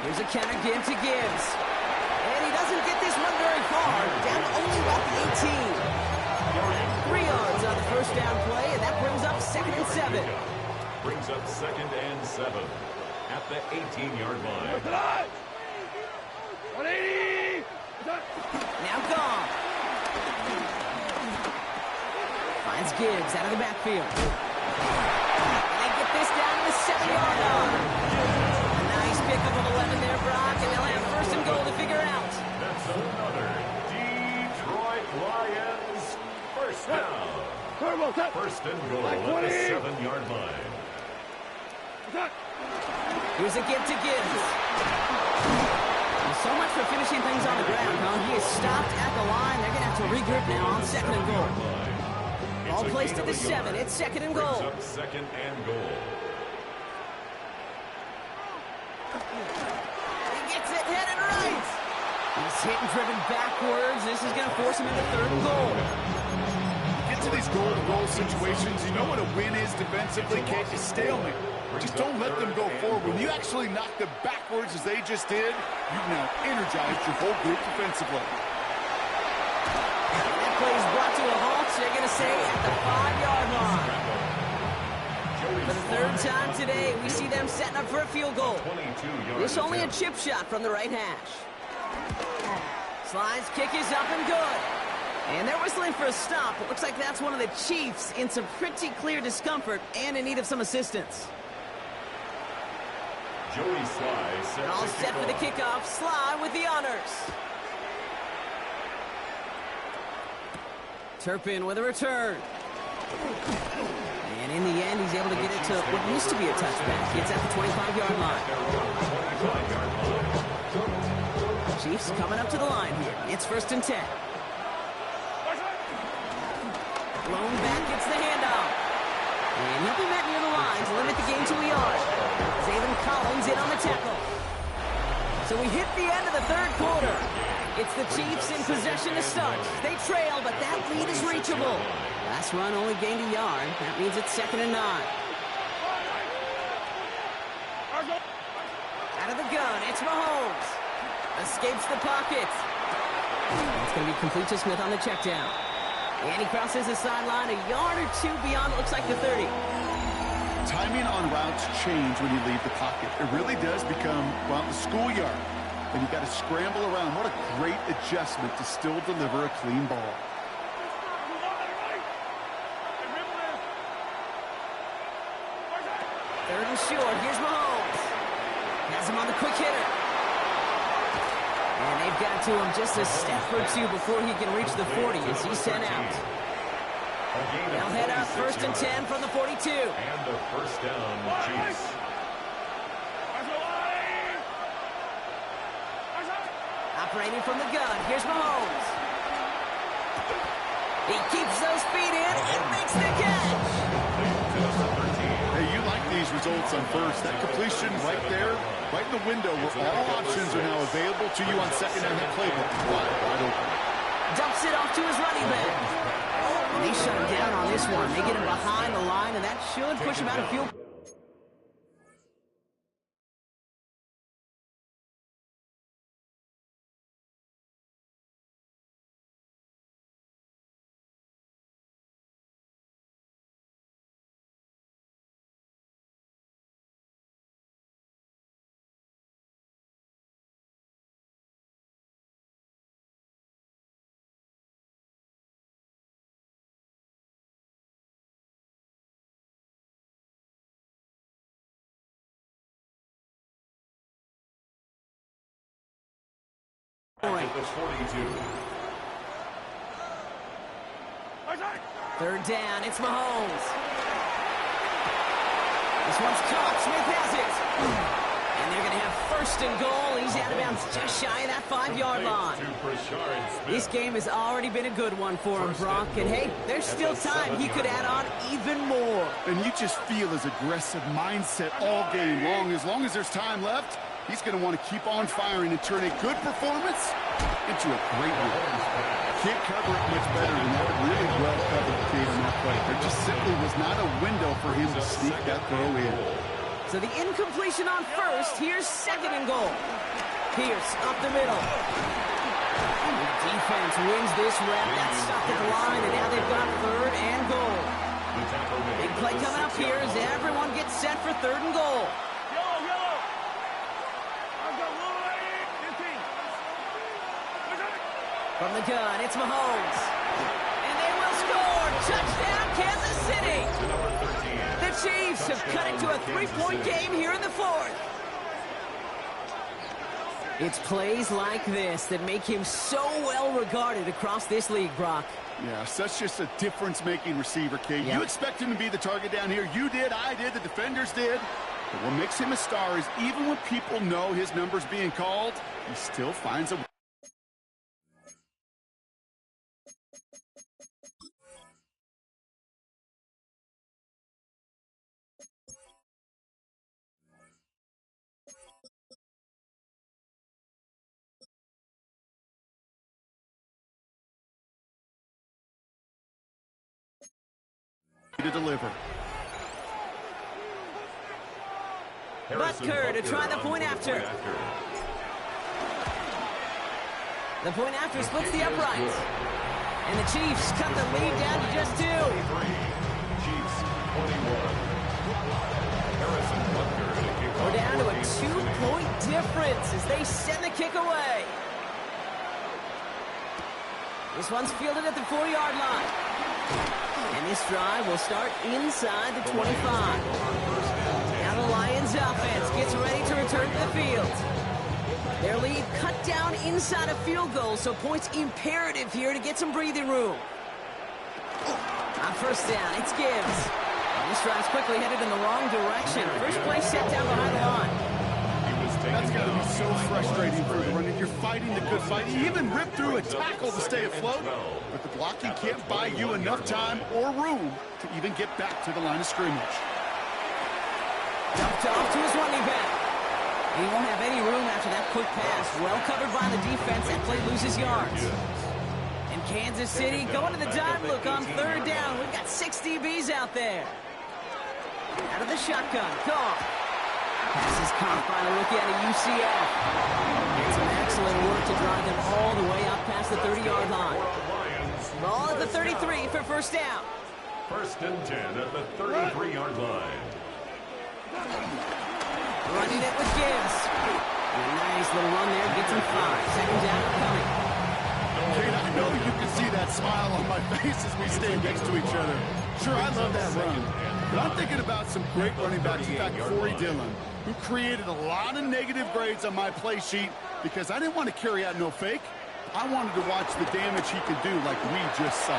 Here's a counter give to Gibbs. And he doesn't get this one very far. Down to only about the 18. 3 yards on the first down play, and that brings up second and 7.
Brings up second and 7 at the 18-yard line.
180!
Now gone. Finds Gibbs out of the backfield. And they get this down to the 7-yard line. A nice pickup of 11 there, Brock, and they'll have first and goal to figure out.
That's another Detroit Lions first down. First and goal at the 7-yard line.
Here's a give to Gibbs. So much for finishing things on the ground, huh? He is stopped at the line. They're going to have to regroup now on second and goal. Ball placed at the 7. It's second and goal.
Brings up second and goal.
He gets it headed right. He's hit and driven backwards. This is going to force him into third and goal.
Get to these goal-to-goal situations. You know what a win is defensively, Kate? Is stalemate. Just don't let them go forward. When you actually knock them backwards as they just did, you've now energized your whole group defensively.
And that play is brought to a halt, so you're going to say at the 5-yard line. For the third time today, we see them setting up for a field goal. This only a chip shot from the right hash. Slide's kick is up and good. And they're whistling for a stop. It looks like that's one of the Chiefs in some pretty clear discomfort and in need of some assistance.
Joey Sly
All set for the kickoff. Sly with the honors. Turpin with a return. And in the end, he's able to get it to what used to be a touchback. It's at the 25-yard line. Chiefs coming up to the line here. It's 1st and 10. Blown back gets the handoff. And he'll be met near the line to limit the game to a yard. Zayvon Collins in on the tackle. So we hit the end of the third quarter. It's the Chiefs in possession to start. They trail, but that lead is reachable. Last run only gained a yard. That means it's 2nd and 9. Out of the gun, it's Mahomes. Escapes the pocket. It's going to be complete to Smith on the check down. And he crosses the sideline a yard or two beyond, it looks like the 30.
Timing on routes change when you leave the pocket. It really does become, well, the schoolyard. And you got to scramble around. What a great adjustment to still deliver a clean ball.
Third and short. Here's Mahomes. Has him on the quick hitter. And they've got to him just a step or two before he can reach the 40 as he's sent out. They'll head up 1st and 10 from the 42.
And the first down, Chiefs.
Operating from the gun. Here's Mahomes. He keeps those feet in and makes the catch.
Hey, you like these results on first. That completion right there, right in the window where all options are now available to you on second down. That playbook wide open.
Dumps it off to his running back. And they shut him down on this one. They get him behind the line, and that should push him out of field.
At the 42.
Third down, it's Mahomes. This one's caught. Smith has it. And they're going to have 1st and goal. He's out of bounds just shy of that 5-yard line. This game has already been a good one for him, Brock. And hey, there's still time. He could add on even more.
And you just feel his aggressive mindset all game long. As long as there's time left, he's going to want to keep on firing and turn a good performance into a great one. Can't cover it much better than that. Really well covered kid on that play. There just simply was not a window for him to sneak that throw in.
So the incompletion on first. Here's 2nd and goal. Pierce up the middle. The defense wins this rep. That's stopped at the line, and now they've got 3rd and goal. Big play coming up here as everyone gets set for 3rd and goal. From the gun, it's Mahomes. And they will score. Touchdown, Kansas City. The Chiefs have cut it to a 3-point game here in the 4th. It's plays like this that make him so well regarded across this league, Brock.
Yeah, such just a difference-making receiver, Kate. Yep. You expect him to be the target down here. You did, I did, the defenders did. But what makes him a star is even when people know his number's being called, he still finds a to deliver.
Butker to try the point after. The point after splits the uprights. And the Chiefs cut the lead down to just 2.
Chiefs 21. Harrison Butker to kick
We're
off
down to a
for
2-point difference as they send the kick away. This one's fielded at the 4-yard line. And this drive will start inside the 25. Now the Lions offense gets ready to return to the field. Their lead cut down inside a field goal, so points imperative here to get some breathing room. On first down, it's Gibbs. And this drive's quickly headed in the wrong direction. First play set down behind the line.
That's got to be so frustrating for the runner. You're fighting the good fight. You even ripped through a tackle to stay afloat, but the blocking can't buy you enough time or room to even get back to the line of scrimmage.
Dumped off to his running back. He won't have any room after that quick pass. Well covered by the defense. That play loses yards. And Kansas City going to the dive look on third down. We've got 6 DBs out there. Out of the shotgun. Call. Pass is caught by the rookie out of UCF. And some excellent work to drive them all the way up past the 30-yard line. Ball at the 33 for first down.
First and 10 at the 33-yard line.
Running it with Gibbs. Nice little run there. Gets him 5. Second down coming.
Kate, I know you can see that smile on my face as we stand next to each other. Sure, I love that run. But I'm thinking about some great running backs. In fact, Corey Dillon, who created a lot of negative grades on my play sheet because I didn't want to carry out no fake. I wanted to watch the damage he could do like we just saw.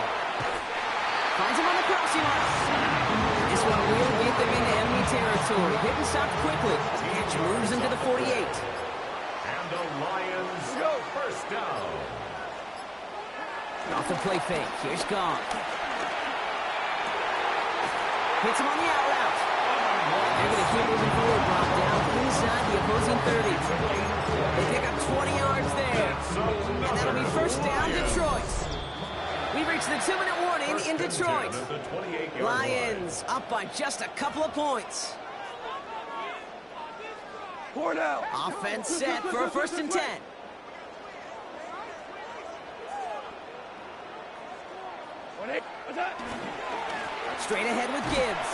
Finds him on the crossing line. This one will get them into enemy territory. Hit and stopped quickly. Catch moves into the 48.
And the Lions go first down.
Off the play fake. Here's Gone. Hits him on the out route. They're going to keep moving forward. Brought down inside the opposing 30. They pick up 20 yards there. And that'll be first down Detroit. We've reached the 2-minute warning in Detroit. Lions up by just a couple of points. Offense set for a first and 10. Straight ahead with Gibbs.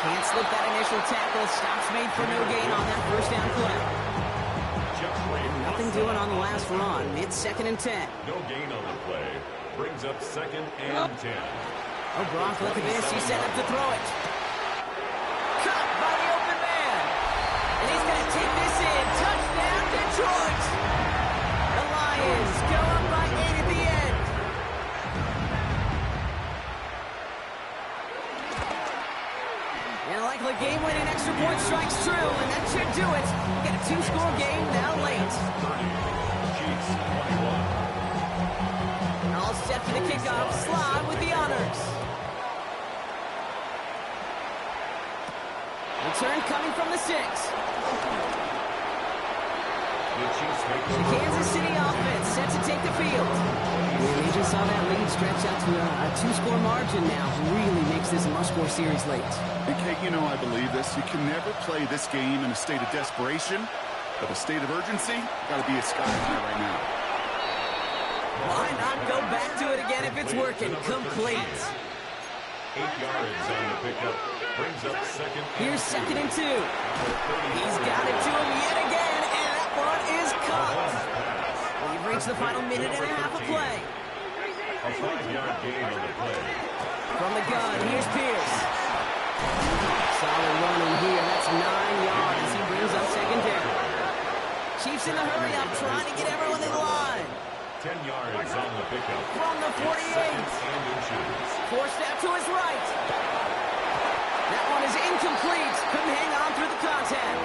Can't slip that initial tackle. Stops made for no gain on that first down play. Nothing doing on the last run. It's second and 10.
No gain on the play. Brings up second and 10.
Oh, Gronk, look at this. He's set up to throw it. Caught by the open man. And he's going to take this in. Touchdown, Detroit. The Lions go up by 8 at the end. And a likely game-winning extra point strikes true, and that should do it. Get a 2-score game now late.
30. Chiefs 21.
All set for the kickoff. Slide with the honors. Return coming from the 6. The Kansas City offense set to take the field. We just saw that lead stretch out to a 2-score margin now. Really makes this a must-score series late.
And Kate, you know I believe this. You can never play this game in a state of desperation, but a state of urgency got to be a sky high right now.
Why not go back to it again if it's working? Complete.
8 yards on the pickup. Brings up second.
Here's second and 2. He's got it to him yet again, and that one is caught. We've reached the final minute and a half of play.
A 5-yard gain on the play.
From the gun, here's Pierce. Solid running here. That's 9 yards. He brings up second down. Chiefs in the hurry up, trying to get everyone in line.
10 yards on the pickup.
From the 48. Forced out to his right. That one is incomplete. Couldn't hang on through the contact.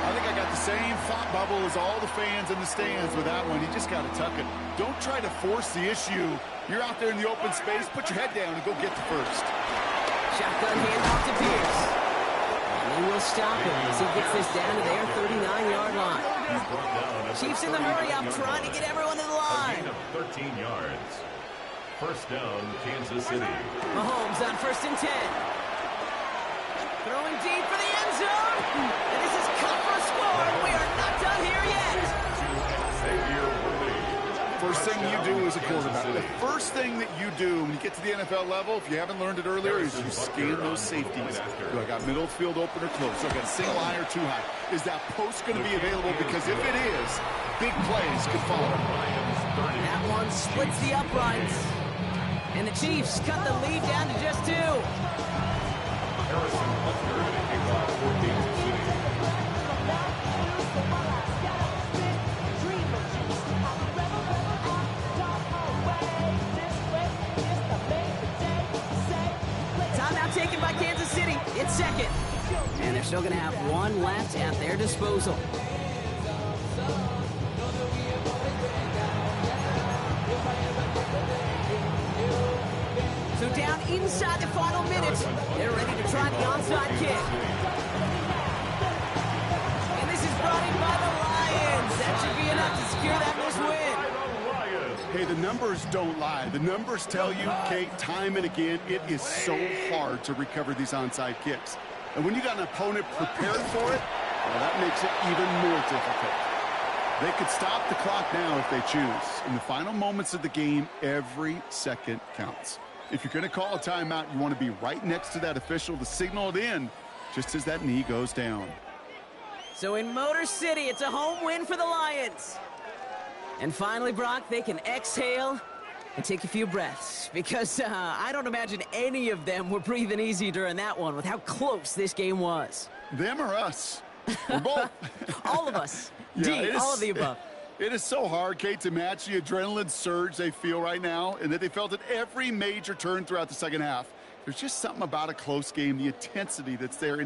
I think I got the same thought bubble as all the fans in the stands with that one. You just got to tuck it. Don't try to force the issue. You're out there in the open space. Put your head down and go get the first.
Shotgun handoff to Pierce. And they will stop him as he gets this down to their 39-yard line. Chiefs in the hurry up, trying to get everyone in the line.
A gain of 13 yards. First down, Kansas City.
Mahomes on 1st and 10. Throwing deep for the end zone. And this is cut for a score. We are not done here yet.
First thing you do as a quarterback, the first thing that you do when you get to the NFL level, if you haven't learned it earlier, is you scan those safeties. Do I got middle field open or close? Do I got single high or too high? Is that post going to be available? Because if it is, big plays could follow.
That one splits the uprights. And the Chiefs cut the lead down to just 2.
Harrison Butker to kick off for Kansas City.
Timeout taken by Kansas City. It's 2nd. And they're still going to have 1 left at their disposal. So down inside the final minute, they're ready to try the onside kick. And this is brought in by the Lions. That should be enough to secure that missed win.
Hey, the numbers don't lie. The numbers tell you, Kate, time and again, it is so hard to recover these onside kicks. And when you got an opponent prepared for it, well, that makes it even more difficult. They could stop the clock now if they choose. In the final moments of the game, every second counts. If you're going to call a timeout, you want to be right next to that official to signal it in just as that knee goes down.
So in Motor City, it's a home win for the Lions. And finally, Brock, they can exhale and take a few breaths because I don't imagine any of them were breathing easy during that one with how close this game was.
Them or us? We're both.
All of us.
Yeah,
all of the above.
It is so hard, Kate, to match the adrenaline surge they feel right now and that they felt at every major turn throughout the second half. There's just something about a close game, the intensity that's there. And